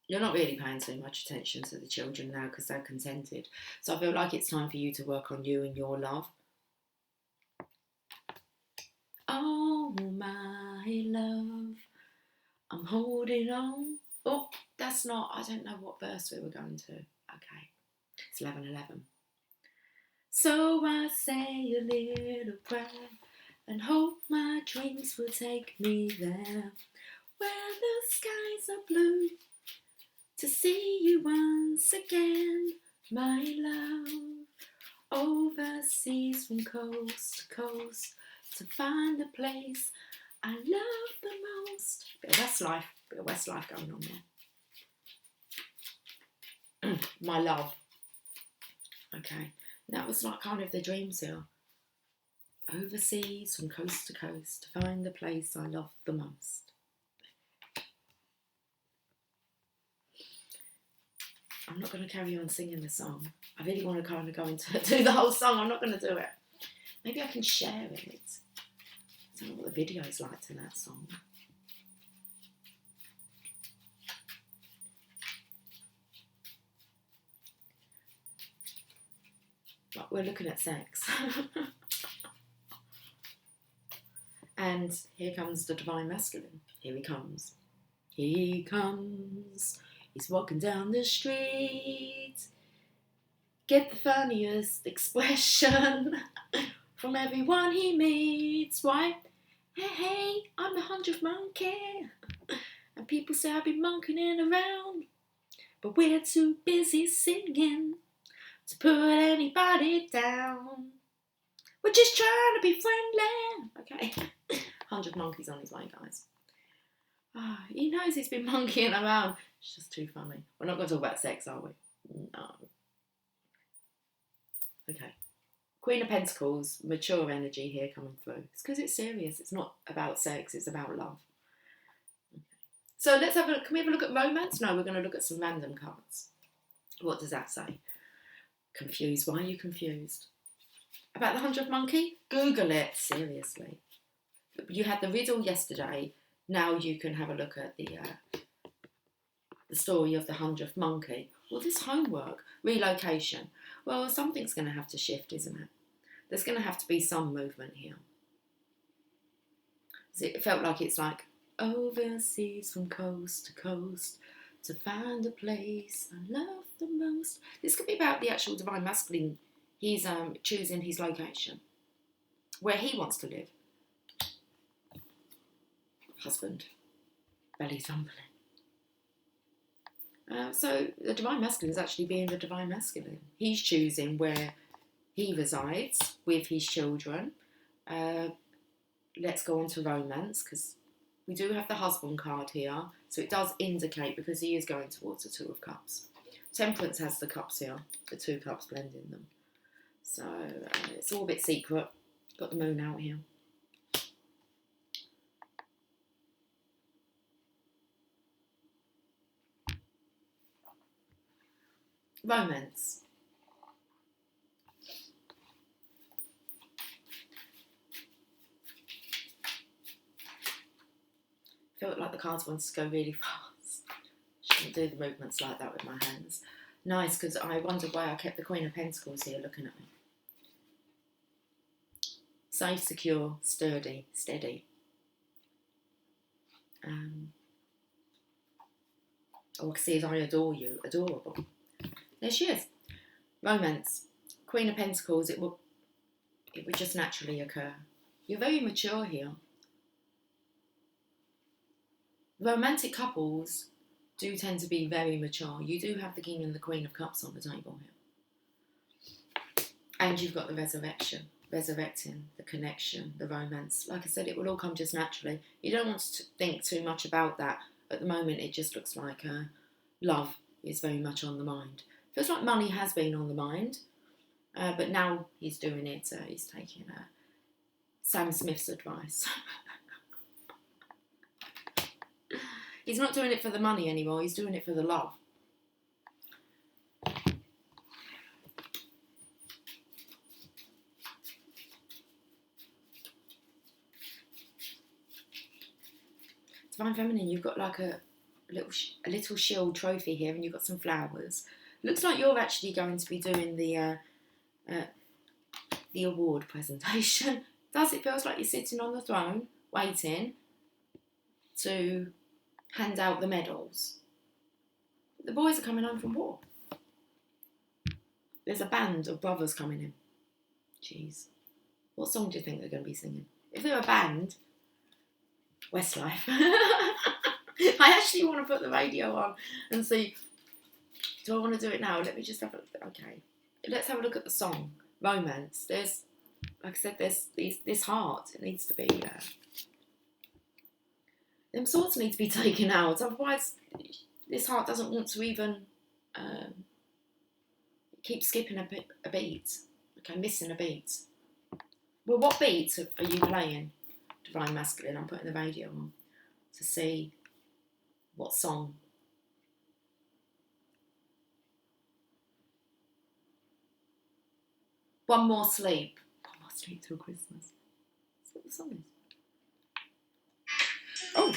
You're not really paying too much attention to the children now because they're contented. So I feel like it's time for you to work on you and your love. Oh, my love, I'm holding on. Oh, that's not, I don't know what verse we were going to. Okay, it's 11:11. So I say a little prayer and hope my dreams will take me there, where the skies are blue, to see you once again, my love. Overseas from coast to coast, to find the place I love the most. Bit of Westlife going on there. My love. Okay, that was like kind of the dreams here. Overseas from coast to coast, to find the place I love the most. I'm not going to carry on singing the song. I really want to kind of go into do the whole song. I'm not going to do it. Maybe I can share it. I don't know what the video's like to that song. But we're looking at sex. And here comes the divine masculine. Here he comes. He comes. He's walking down the street. Get the funniest expression from everyone he meets. Why? Hey, hey, I'm the 100th monkey. And people say I've been monkeying around, but we're too busy singing to put anybody down. We're just trying to be friendly. Okay. 100 monkeys on his way, guys. He knows he's been monkeying around. It's just too funny. We're not going to talk about sex, are we? No. Okay. Queen of Pentacles, mature energy here coming through. It's because it's serious. It's not about sex. It's about love. Okay. So let's have a look. Can we have a look at romance? No, we're going to look at some random cards. What does that say? Confused. Why are you confused? About the 100th monkey? Google it. Seriously. You had the riddle yesterday. Now you can have a look at the story of the 100th monkey. Well, this homework, relocation. Well, something's going to have to shift, isn't it? There's going to have to be some movement here. It felt like it's like overseas from coast to coast to find a place I love the most. This could be about the actual divine masculine. He's choosing his location, where he wants to live. Husband, belly's rumbling. So the divine masculine is actually being the divine masculine. He's choosing where he resides with his children. Let's go on to romance, because we do have the husband card here. So it does indicate, because he is going towards the Two of Cups. Temperance has the cups here, the two cups blending them. So it's all a bit secret. Got the moon out here. Romance. I feel like the cards want to go really fast. Shouldn't do the movements like that with my hands. Nice, because I wondered why I kept the Queen of Pentacles here looking at me. Safe, secure, sturdy, steady. All I can see is I adore you. Adorable. There she is. Romance. Queen of Pentacles, it would just naturally occur. You're very mature here. Romantic couples do tend to be very mature. You do have the King and the Queen of Cups on the table here. And you've got the resurrection. Resurrecting, the connection, the romance. Like I said, it will all come just naturally. You don't want to think too much about that. At the moment, it just looks like love is very much on the mind. Feels like money has been on the mind. But now he's doing it. He's taking Sam Smith's advice. He's not doing it for the money anymore. He's doing it for the love. Divine Feminine, you've got like a little shield trophy here, and you've got some flowers. Looks like you're actually going to be doing the award presentation. Does it? Feels like you're sitting on the throne, waiting to hand out the medals. The boys are coming home from war. There's a band of brothers coming in. Jeez. What song do you think they're going to be singing? If they're a band, Westlife. I actually want to put the radio on and see. Do I want to do it now? Let me just have a look. Okay. Let's have a look at the song. Romance. There's, like I said, there's this heart. It needs to be... them swords need to be taken out. Otherwise, this heart doesn't want to even... keep skipping a beat. Okay, missing a beat. Well, what beat are you playing? Divine Masculine. I'm putting the radio on to see what song. One More Sleep. One More Sleep till Christmas. That's what the song is. Oh,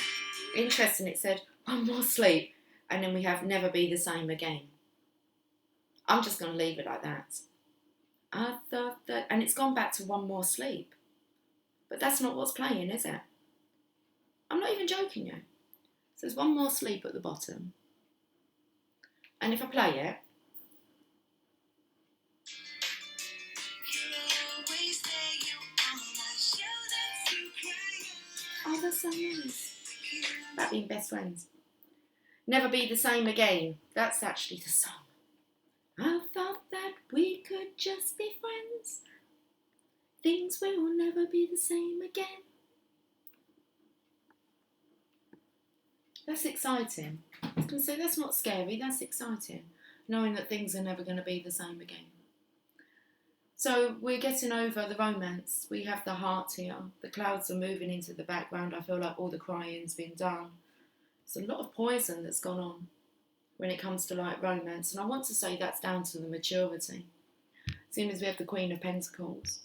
interesting. It said One More Sleep, and then we have Never Be the Same Again. I'm just going to leave it like that. I thought that, and it's gone back to One More Sleep. But that's not what's playing, is it? I'm not even joking you. So there's One More Sleep at the bottom. And if I play it... Oh, that's so nice. About being best friends. Never Be the Same Again. That's actually the song. I thought that we could just be friends. Things will never be the same again. That's exciting. I was going to say, that's not scary, that's exciting. Knowing that things are never going to be the same again. So we're getting over the romance. We have the heart here. The clouds are moving into the background. I feel like all the crying's been done. There's a lot of poison that's gone on when it comes to like romance. And I want to say that's down to the maturity. Seeing as we have the Queen of Pentacles,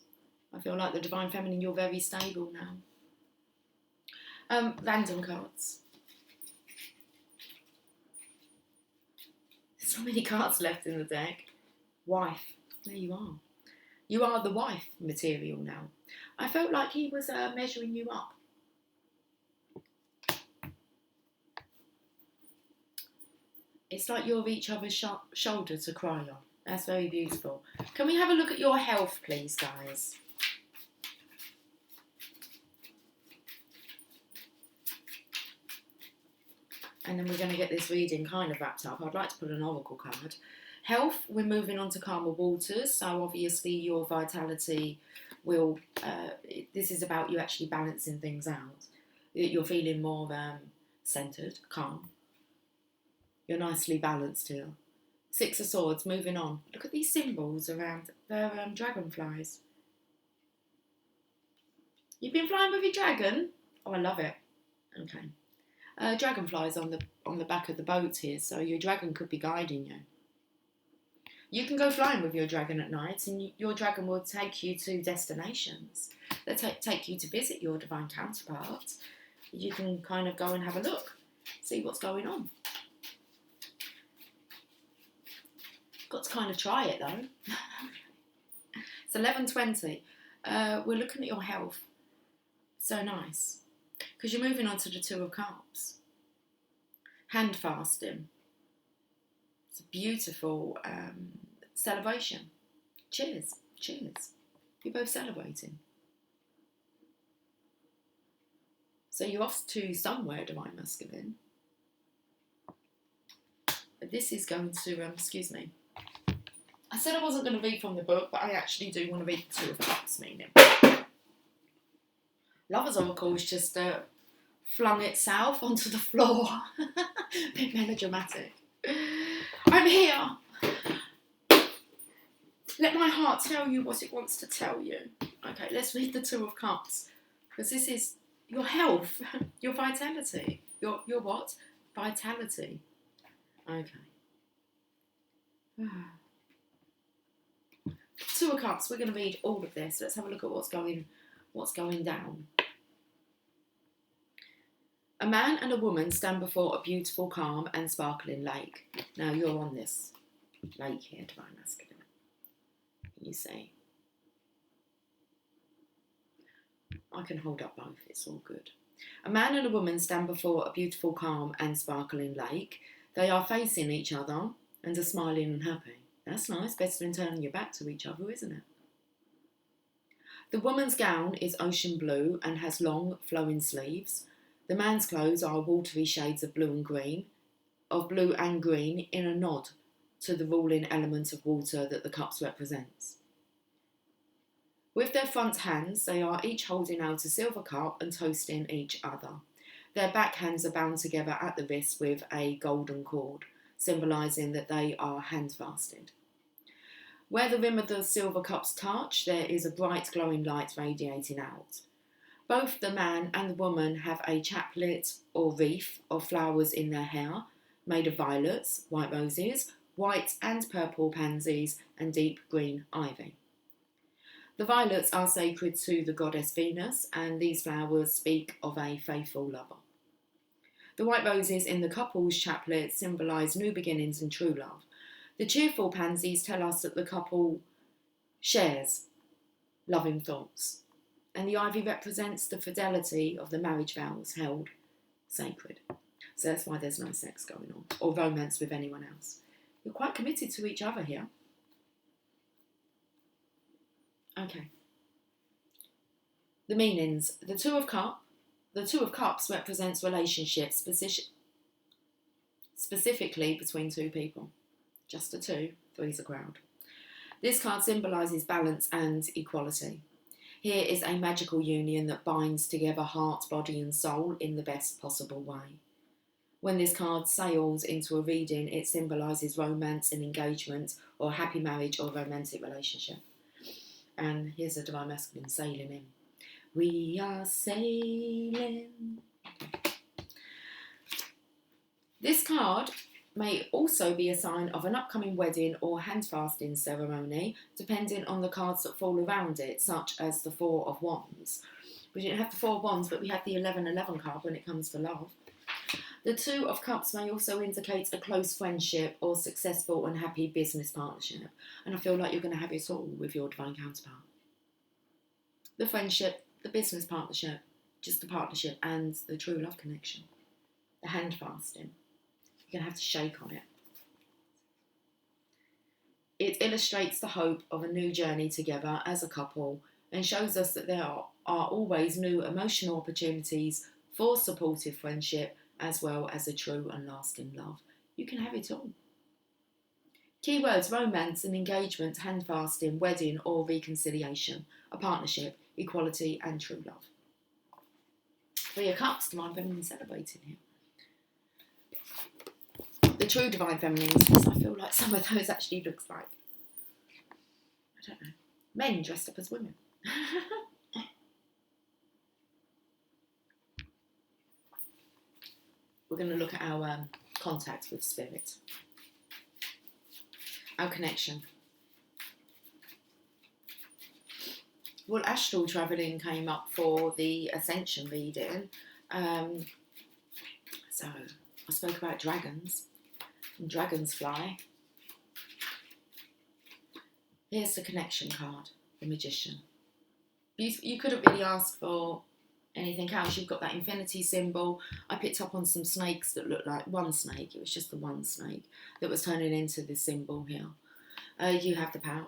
I feel like the Divine Feminine, you're very stable now. Random cards. There's so many cards left in the deck. Wife. There you are. You are the wife material now. I felt like he was measuring you up. It's like you're each other's shoulder to cry on. That's very beautiful. Can we have a look at your health, please, guys? And then we're going to get this reading kind of wrapped up. I'd like to put an oracle card. Health, we're moving on to calmer waters. So obviously your vitality will, this is about you actually balancing things out. You're feeling more centered, calm. You're nicely balanced here. Six of Swords, moving on. Look at these symbols around. They're dragonflies. You've been flying with your dragon? Oh, I love it. Okay. Dragonflies on the back of the boat here, so your dragon could be guiding you. You can go flying with your dragon at night, and your dragon will take you to destinations. They'll take you to visit your divine counterpart. You can kind of go and have a look, see what's going on. Got to kind of try it though. It's 11:20. We're looking at your health. So nice. Because you're moving on to the Two of Cups. Hand fasting. It's a beautiful celebration. Cheers. Cheers. You're both celebrating. So you're off to somewhere, Divine Masculine. But this is going to, excuse me. I said I wasn't going to read from the book, but I actually do want to read the Two of Cups meaning. Lover's Oracle has just flung itself onto the floor. A bit melodramatic. I'm here. Let my heart tell you what it wants to tell you. Okay, let's read the Two of Cups. Because this is your health, your vitality. Your what? Vitality. Okay. Two of Cups, we're going to read all of this. Let's have a look at what's going down. A man and a woman stand before a beautiful, calm and sparkling lake. Now you're on this lake here, Divine Masculine. You see. I can hold up both, it's all good. A man and a woman stand before a beautiful, calm and sparkling lake. They are facing each other and are smiling and happy. That's nice, better than turning your back to each other, isn't it? The woman's gown is ocean blue and has long, flowing sleeves. The man's clothes are watery shades of blue and green in a nod to the ruling element of water that the cups represents. With their front hands, they are each holding out a silver cup and toasting each other. Their back hands are bound together at the wrist with a golden cord, symbolising that they are hand-fasted. Where the rim of the silver cups touch, there is a bright glowing light radiating out. Both the man and the woman have a chaplet or wreath of flowers in their hair, made of violets, white roses, white and purple pansies, and deep green ivy. The violets are sacred to the goddess Venus, and these flowers speak of a faithful lover. The white roses in the couple's chaplet symbolise new beginnings and true love. The cheerful pansies tell us that the couple shares loving thoughts. And the ivy represents the fidelity of the marriage vows held sacred. So that's why there's no sex going on, or romance with anyone else. You're quite committed to each other here. Okay. The meanings. The Two of Cups represents relationships specifically between two people. Just a two, three's a crowd. This card symbolises balance and equality. Here is a magical union that binds together heart, body and soul in the best possible way. When this card sails into a reading, it symbolises romance and engagement, or a happy marriage or romantic relationship. And here's a divine masculine sailing in. We are sailing. This card may also be a sign of an upcoming wedding or hand-fasting ceremony, depending on the cards that fall around it, such as the Four of Wands. We didn't have the Four of Wands, but we have the 1111 card when it comes to love. The Two of Cups may also indicate a close friendship or successful and happy business partnership. And I feel like you're going to have it all with your divine counterpart. The friendship, the business partnership, just the partnership, and the true love connection. The hand fasting. You're going to have to shake on it. It illustrates the hope of a new journey together as a couple and shows us that there are always new emotional opportunities for supportive friendship, as well as a true and lasting love. You can have it all. Keywords: romance and engagement, hand fasting, wedding or reconciliation, a partnership, equality and true love. Three of Cups, divine feminine celebrating here. The true divine feminines, because I feel like some of those actually looks like, I don't know, men dressed up as women. We're going to look at our contact with spirit, our connection. Well, astral travelling came up for the Ascension reading. So I spoke about dragons and dragons fly. Here's the connection card, the Magician. You couldn't really ask for anything else. You've got that infinity symbol. I picked up on some snakes that looked like one snake. It was just the one snake that was turning into this symbol here. You have the power.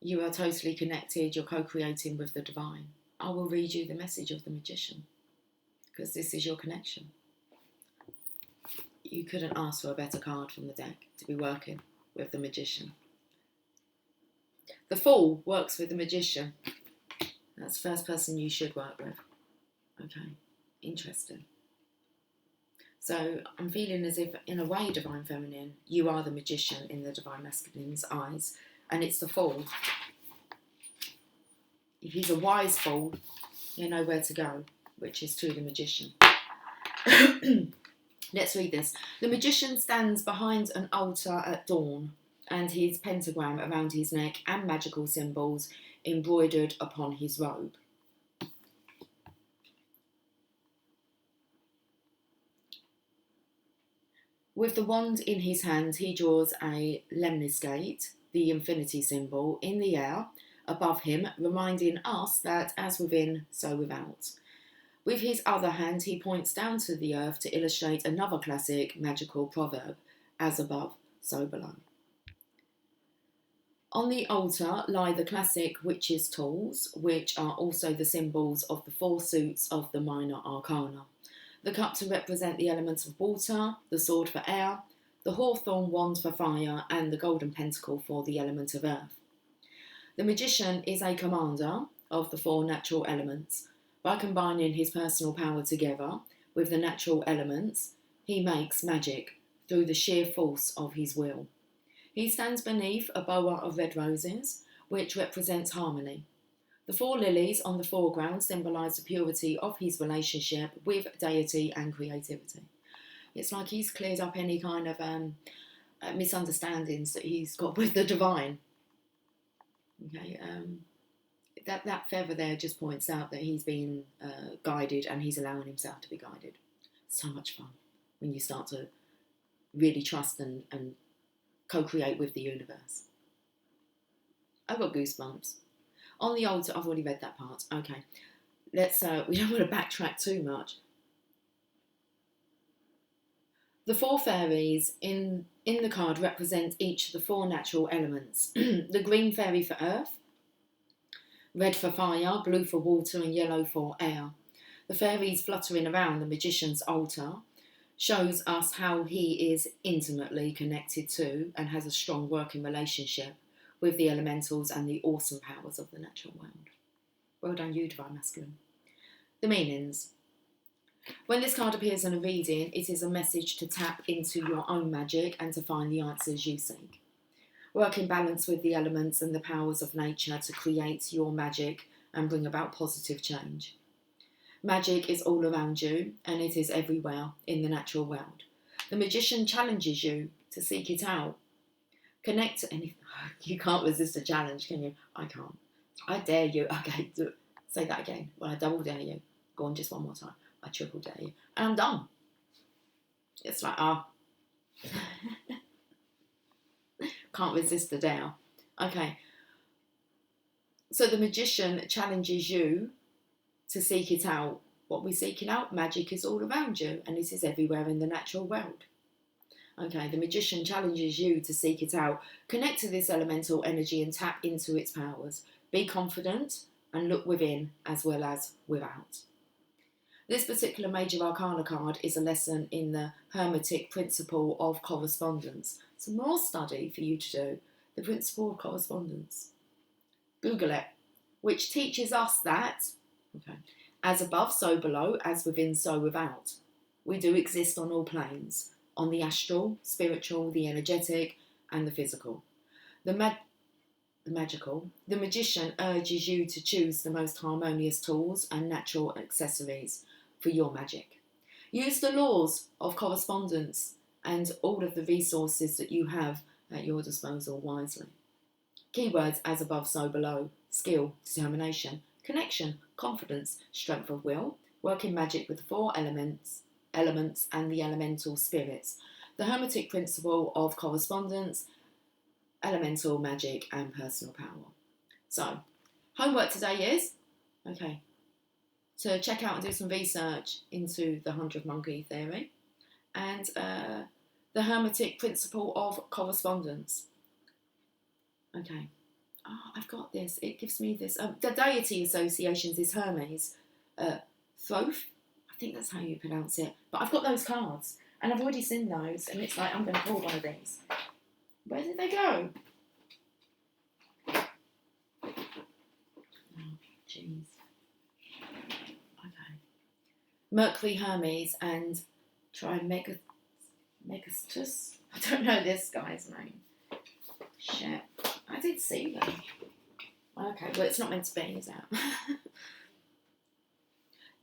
You are totally connected. You're co-creating with the divine. I will read you the message of the Magician, because this is your connection. You couldn't ask for a better card from the deck to be working with the Magician. The Fool works with the Magician. That's the first person you should work with. Okay, interesting. So I'm feeling as if, in a way, divine feminine, you are the Magician in the divine masculine's eyes, and it's the Fool. If he's a wise fool, you know where to go, which is to the Magician. Let's read this. The Magician stands behind an altar at dawn, and his pentagram around his neck and magical symbols embroidered upon his robe. With the wand in his hand, he draws a lemniscate, the infinity symbol, in the air above him, reminding us that as within, so without. With his other hand, he points down to the earth to illustrate another classic magical proverb, as above, so below. On the altar lie the classic witches' tools, which are also the symbols of the four suits of the minor arcana. The cup to represent the elements of water, the sword for air, the hawthorn wand for fire, and the golden pentacle for the element of earth. The Magician is a commander of the four natural elements. By combining his personal power together with the natural elements, he makes magic through the sheer force of his will. He stands beneath a bower of red roses, which represents harmony. The four lilies on the foreground symbolise the purity of his relationship with deity and creativity. It's like he's cleared up any kind of misunderstandings that he's got with the divine. Okay, that feather there just points out that he's being guided, and he's allowing himself to be guided. So much fun when you start to really trust and co-create with the universe. I've got goosebumps. On the altar, I've already read that part. Okay, let's. We don't want to backtrack too much. The four fairies in the card represent each of the four natural elements. The green fairy for earth, red for fire, blue for water, and yellow for air. The fairies fluttering around the Magician's altar shows us how he is intimately connected to and has a strong working relationship with the elementals and the awesome powers of the natural world. Well done you, divine masculine. The meanings. When this card appears in a reading, it is a message to tap into your own magic and to find the answers you seek. Work in balance with the elements and the powers of nature to create your magic and bring about positive change. Magic is all around you and it is everywhere in the natural world. The magician challenges you to seek it out. Connect to anything. You can't resist a challenge, can you? I can't. I dare you. Okay, say that again. Well, I double dare you. Go on just one more time. I triple dare you. And I'm done. It's like, can't resist the dare. Okay. So the magician challenges you to seek it out. What we're seeking out, magic is all around you and it is everywhere in the natural world. Okay, the magician challenges you to seek it out. Connect to this elemental energy and tap into its powers. Be confident and look within as well as without. This particular major arcana card is a lesson in the hermetic principle of correspondence. Some more study for you to do. The principle of correspondence. Google it. Which teaches us that, okay, as above, so below, as within, so without. We do exist on all planes. On the astral, spiritual, the energetic, and the physical. The magical. The magician urges you to choose the most harmonious tools and natural accessories for your magic. Use the laws of correspondence and all of the resources that you have at your disposal wisely. Keywords as above, so below. Skill, determination, connection, confidence, strength of will, working magic with the 4 elements and the elemental spirits, the hermetic principle of correspondence, elemental magic and personal power. So, homework today is, okay, to check out and do some research into the 100 Monkey Theory and the hermetic principle of correspondence. Okay. Oh, I've got this. It gives me this. The deity associations is Hermes. Thoth. I think that's how you pronounce it. But I've got those cards. And I've already seen those. And it's like, I'm going to pull one of these. Where did they go? Oh, jeez. Okay. Mercury, Hermes, and Trismegistus. I don't know this guy's name. Shit. I did see them. Okay, well, it's not meant to be, is it?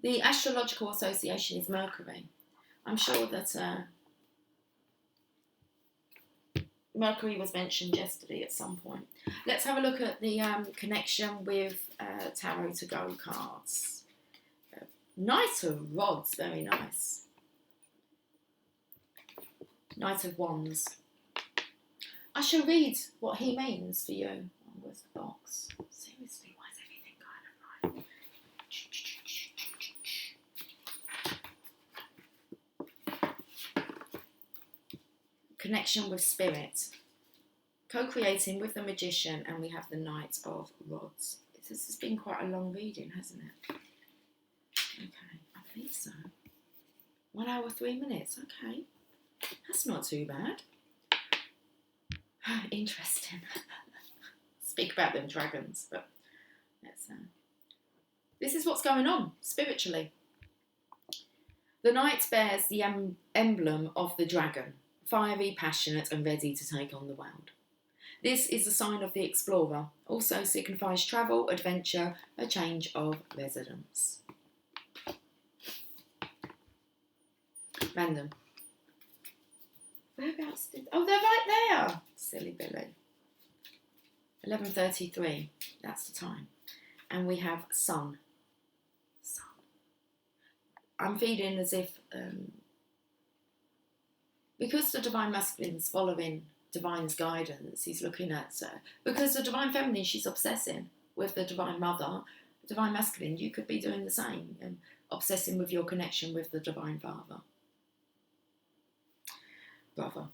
The astrological association is Mercury. I'm sure that Mercury was mentioned yesterday at some point. Let's have a look at the connection with Tarot to Go cards. Knight of Rods, very nice. Knight of Wands. I shall read what he means for you. Oh, where's the box? Seriously, why is everything going right? Connection with spirit. Co-creating with the magician, and we have the Knight of Rods. This has been quite a long reading, hasn't it? Okay, I believe so. 1 hour, 3 minutes. Okay, that's not too bad. Interesting. Speak about them dragons, but let's. This is what's going on spiritually. The knight bears the emblem of the dragon, fiery, passionate, and ready to take on the world. This is a sign of the explorer. Also signifies travel, adventure, a change of residence. Random. Whereabouts did... Oh, they're right there! Silly Billy. 11:33. That's the time. And we have sun. Sun. I'm feeling as if... because the Divine Masculine's following Divine's guidance, he's looking at... because the Divine Feminine, she's obsessing with the Divine Mother. Divine Masculine, you could be doing the same. And obsessing with your connection with the Divine Father. Brother.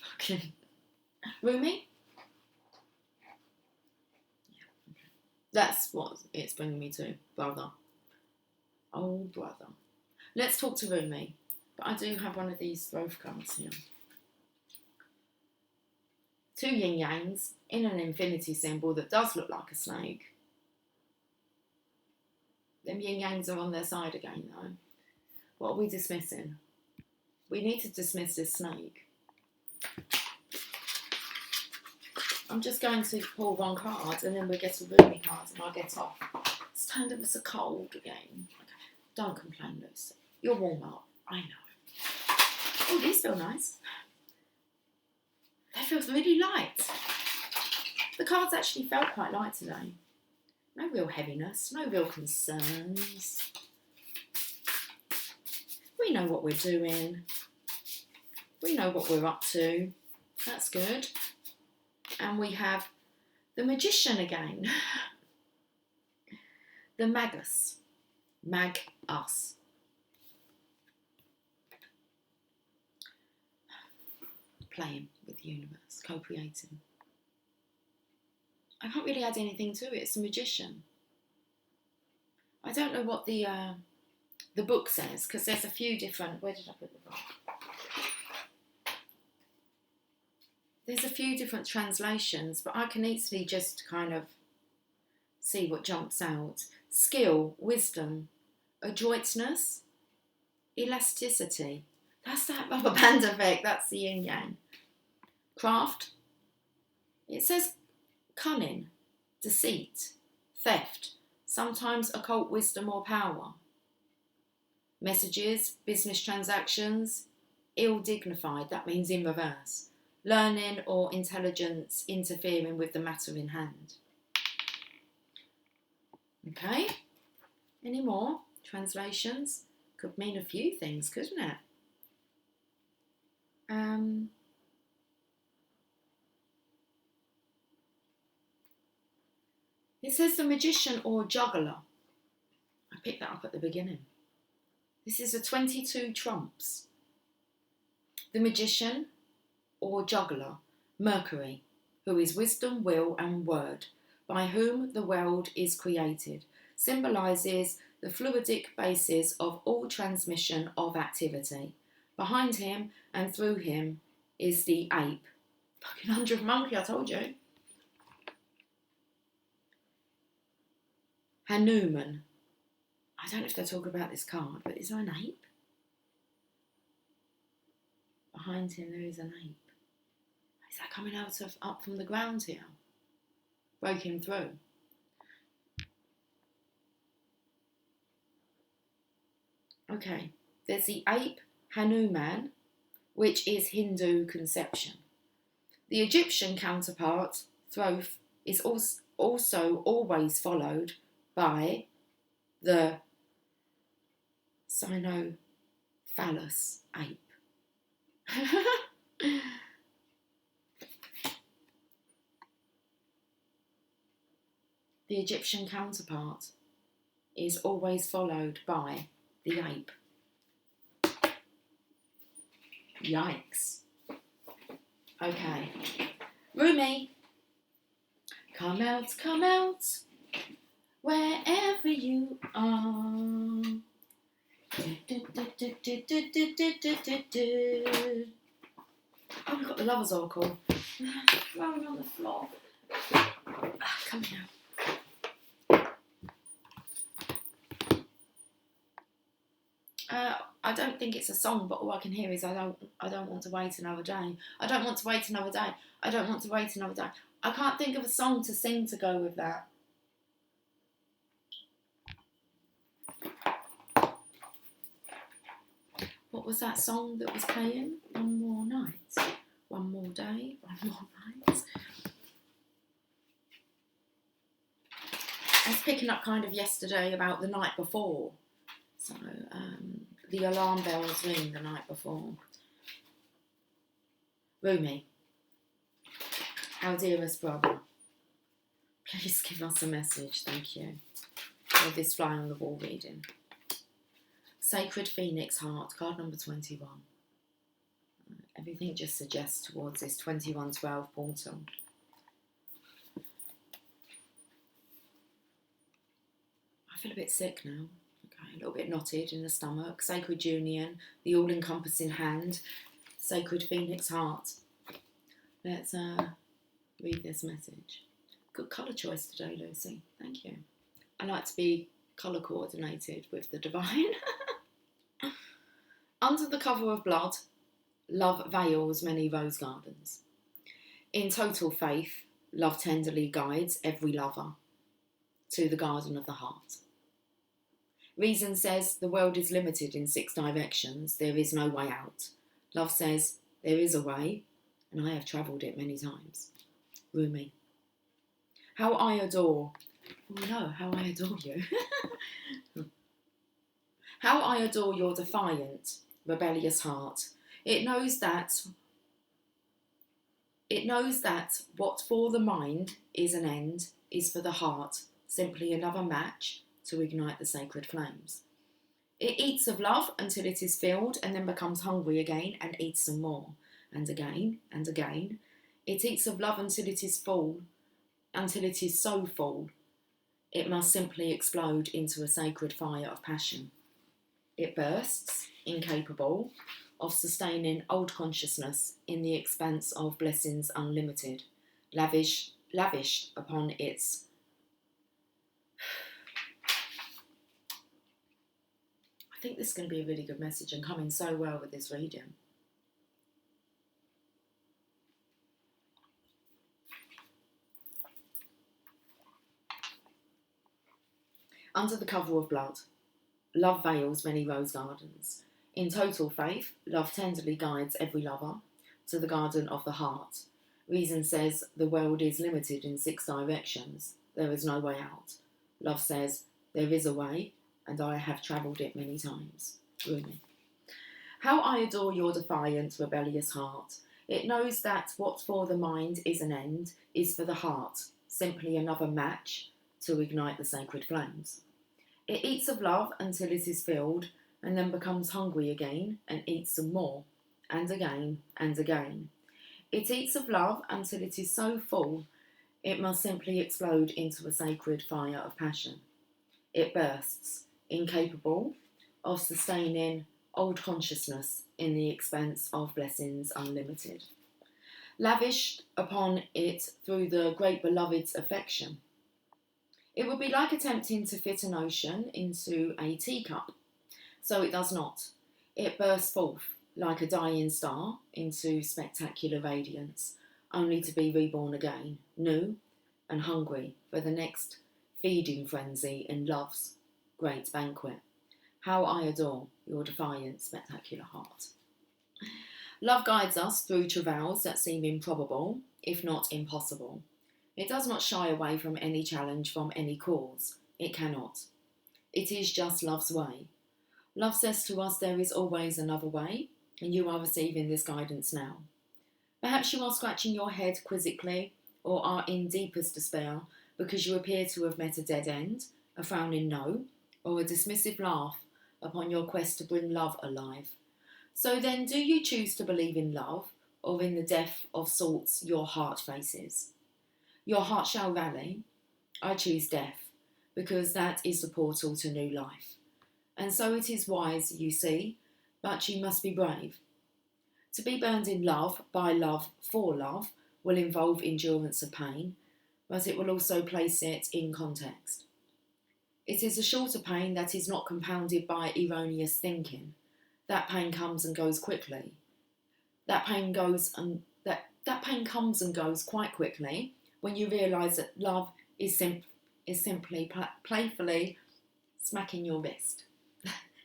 Fucking Rumi? Yeah, okay. That's what it's bringing me to. Brother. Oh, brother. Let's talk to Rumi. But I do have one of these Thoth cards here. 2 yin-yangs in an infinity symbol that does look like a snake. Them yin-yangs are on their side again, though. What are we dismissing? We need to dismiss this snake. I'm just going to pull one card and then we'll get a Rumi card and I'll get off. It's turned ever so cold again. Okay. Don't complain, Lucy. You'll warm up. I know. Oh, these feel nice. They feel really light. The cards actually felt quite light today. No real heaviness, no real concerns. We know what we're doing. We know what we're up to. That's good. And we have the Magician again. The Magus. Mag-us. Playing with the universe, co-creating. I can't really add anything to it. It's a Magician. I don't know what the book says, because there's a few different... Where did I put the book? There's a few different translations, but I can easily just kind of see what jumps out. Skill, wisdom, adroitness, elasticity. That's that rubber band effect. That's the yin yang. Craft. It says cunning, deceit, theft, sometimes occult wisdom or power. Messages, business transactions, ill-dignified. That means in reverse. Learning or intelligence interfering with the matter in hand. Okay, any more translations? Could mean a few things, couldn't it? It says the Magician or Juggler. I picked that up at the beginning. This is a 22 trumps. The Magician or Juggler, Mercury, who is wisdom, will and word, by whom the world is created, symbolises the fluidic basis of all transmission of activity. Behind him and through him is the ape. Fucking 100th monkey, I told you. Hanuman. I don't know if they talk about this card, but is there an ape? Behind him there is an ape. Is that coming up from the ground here? Breaking through. Okay, there's the ape Hanuman, which is Hindu conception. The Egyptian counterpart, Thoth, is also always followed by the Cynophallus ape. The Egyptian counterpart is always followed by the ape. Yikes. Okay. Rumi, come out, wherever you are. Oh, we've got the Lover's Oracle. Rolling on the floor. Come here. I don't think it's a song, but all I can hear is I don't want to wait another day. I don't want to wait another day. I don't want to wait another day. I can't think of a song to sing to go with that. What was that song that was playing? One more night, one more day, one more night. I was picking up kind of yesterday about the night before. So, the alarm bells ring the night before. Rumi, our dearest brother, please give us a message, thank you, for this fly on the wall reading. Sacred Phoenix Heart, card number 21. Everything just suggests towards this 2112 portal. I feel a bit sick now. A little bit knotted in the stomach. Sacred Union, the all-encompassing hand, Sacred Phoenix Heart. Let's read this message. Good colour choice today, Lucy. Thank you. I like to be colour coordinated with the divine. Under the cover of blood, love veils many rose gardens. In total faith, love tenderly guides every lover to the garden of the heart. Reason says the world is limited in 6 directions, there is no way out. Love says there is a way, and I have travelled it many times. Rumi. How I adore, oh no, how I adore you. How I adore your defiant, rebellious heart. It knows that what for the mind is an end is for the heart simply another match to ignite the sacred flames. It eats of love until it is filled and then becomes hungry again and eats some more. And again and again. It eats of love until it is full, until it is so full, it must simply explode into a sacred fire of passion. It bursts, incapable of sustaining old consciousness in the expanse of blessings unlimited, lavished upon its I think this is going to be a really good message and coming so well with this reading. Under the cover of blood, love veils many rose gardens. In total faith, love tenderly guides every lover to the garden of the heart. Reason says the world is limited in 6 directions. There is no way out. Love says there is a way, and I have travelled it many times. Rumi. How I adore your defiant, rebellious heart. It knows that what for the mind is an end is for the heart simply another match to ignite the sacred flames. It eats of love until it is filled and then becomes hungry again and eats some more, and again and again. It eats of love until it is so full it must simply explode into a sacred fire of passion. It bursts, incapable of sustaining old consciousness in the expanse of blessings unlimited, lavished upon it through the great beloved's affection. It would be like attempting to fit an ocean into a teacup, so it does not. It bursts forth like a dying star into spectacular radiance, only to be reborn again, new and hungry for the next feeding frenzy in love's great banquet. How I adore your defiant, spectacular heart. Love guides us through travails that seem improbable, if not impossible. It does not shy away from any challenge, from any cause. It cannot. It is just love's way. Love says to us there is always another way, and you are receiving this guidance now. Perhaps you are scratching your head quizzically, or are in deepest despair because you appear to have met a dead end, a frowning no, or a dismissive laugh upon your quest to bring love alive. So then, do you choose to believe in love, or in the death of sorts your heart faces? Your heart shall rally. I choose death, because that is the portal to new life. And so it is wise, you see, but you must be brave. To be burned in love, by love, for love, will involve endurance of pain, but it will also place it in context. It is a shorter pain that is not compounded by erroneous thinking. That pain comes and goes quickly. That pain comes and goes quite quickly when you realise that love is simply playfully smacking your wrist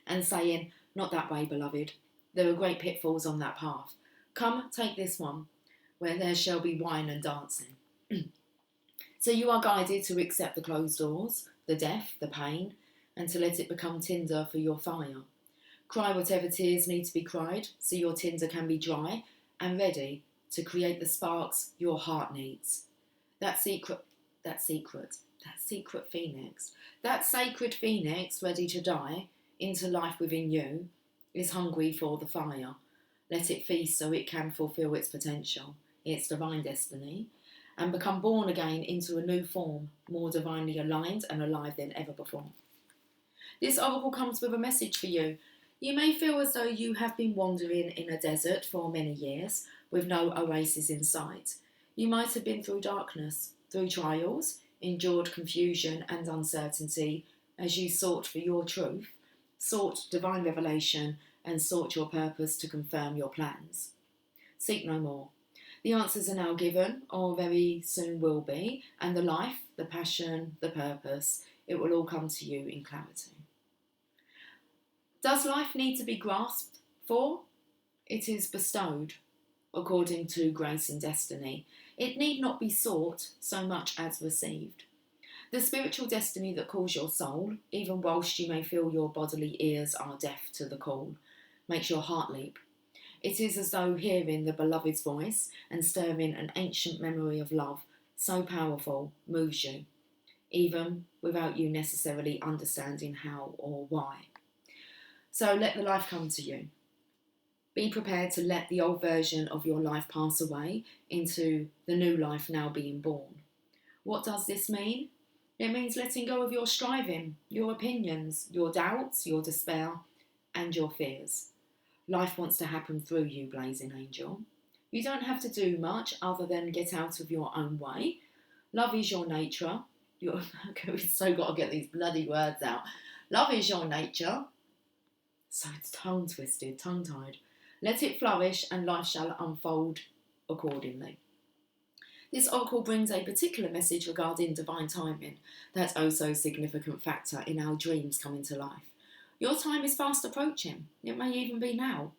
and saying, not that way, beloved. There are great pitfalls on that path. Come, take this one, where there shall be wine and dancing. So you are guided to accept the closed doors, the death, the pain, and to let it become tinder for your fire. Cry whatever tears need to be cried, so your tinder can be dry and ready to create the sparks your heart needs. That sacred phoenix ready to die into life within you is hungry for the fire. Let it feast so it can fulfill its potential, its divine destiny, and become born again into a new form, more divinely aligned and alive than ever before. This oracle comes with a message for you. You may feel as though you have been wandering in a desert for many years with no oasis in sight. You might have been through darkness, through trials, endured confusion and uncertainty as you sought for your truth, sought divine revelation and sought your purpose to confirm your plans. Seek no more. The answers are now given, or very soon will be, and the life, the passion, the purpose, it will all come to you in clarity. Does life need to be grasped for? It is bestowed, according to grace and destiny. It need not be sought so much as received. The spiritual destiny that calls your soul, even whilst you may feel your bodily ears are deaf to the call, makes your heart leap. It is as though hearing the beloved's voice and stirring an ancient memory of love, so powerful, moves you, even without you necessarily understanding how or why. So let the life come to you. Be prepared to let the old version of your life pass away into the new life now being born. What does this mean? It means letting go of your striving, your opinions, your doubts, your despair, and your fears. Life wants to happen through you, blazing angel. You don't have to do much other than get out of your own way. Love is your nature. We've so got to get these bloody words out. Love is your nature. So it's tongue-twisted, tongue-tied. Let it flourish and life shall unfold accordingly. This oracle brings a particular message regarding divine timing, that oh so significant factor in our dreams coming to life. Your time is fast approaching. It may even be now.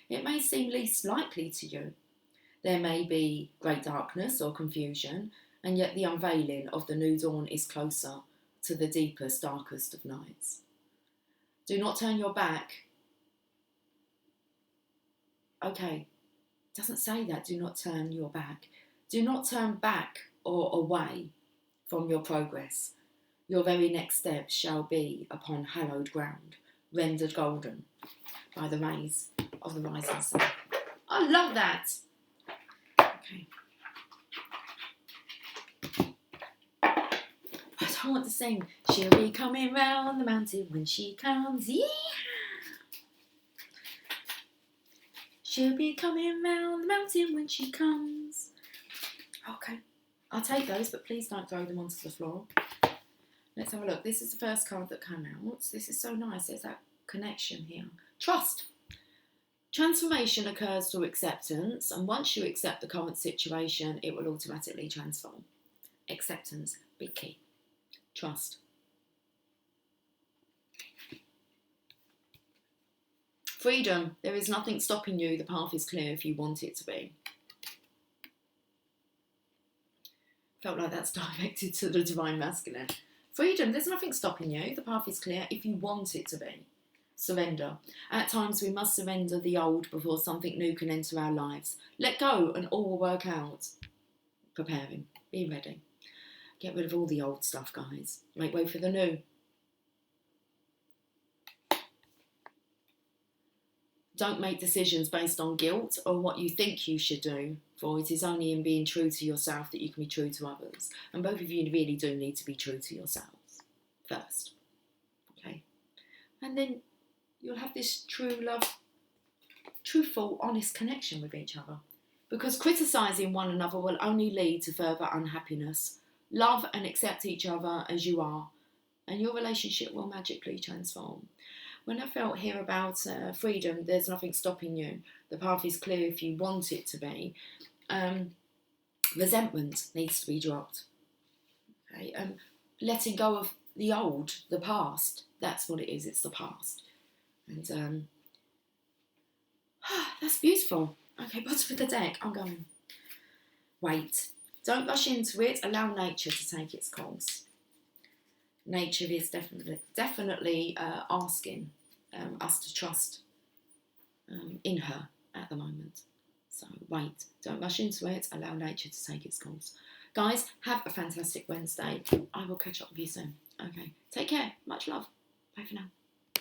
It may seem least likely to you. There may be great darkness or confusion, and yet the unveiling of the new dawn is closer to the deepest, darkest of nights. Do not turn your back. Okay, it doesn't say that. Do not turn your back. Do not turn back or away from your progress. Your very next step shall be upon hallowed ground, rendered golden by the rays of the rising sun. I love that. Okay. I don't want to sing. She'll be coming round the mountain when she comes. Yeah. She'll be coming round the mountain when she comes. Okay, I'll take those, but please don't throw them onto the floor. Let's have a look. This is the first card that came out. This is so nice. There's that connection here. Trust. Transformation occurs through acceptance, and once you accept the current situation, it will automatically transform. Acceptance, big key. Trust. Freedom. There is nothing stopping you. The path is clear if you want it to be. Felt like that's directed to the divine masculine. Freedom, there's nothing stopping you. The path is clear if you want it to be. Surrender. At times we must surrender the old before something new can enter our lives. Let go and all will work out. Preparing. Be ready. Get rid of all the old stuff, guys. Make way for the new. Don't make decisions based on guilt or what you think you should do, for it is only in being true to yourself that you can be true to others. And both of you really do need to be true to yourselves first. Okay? And then you'll have this true love, truthful, honest connection with each other. Because criticising one another will only lead to further unhappiness. Love and accept each other as you are, and your relationship will magically transform. When I felt here about freedom, there's nothing stopping you. The path is clear if you want it to be. Resentment needs to be dropped. Okay? Letting go of the old, the past. That's what it is. It's the past. And that's beautiful. Okay, bottom of the deck. I'm going. Wait. Don't rush into it. Allow nature to take its course. Nature is definitely asking us to trust in her at the moment. So wait, don't rush into it. Allow nature to take its course. Guys, have a fantastic Wednesday. I will catch up with you soon. Okay, take care. Much love. Bye for now.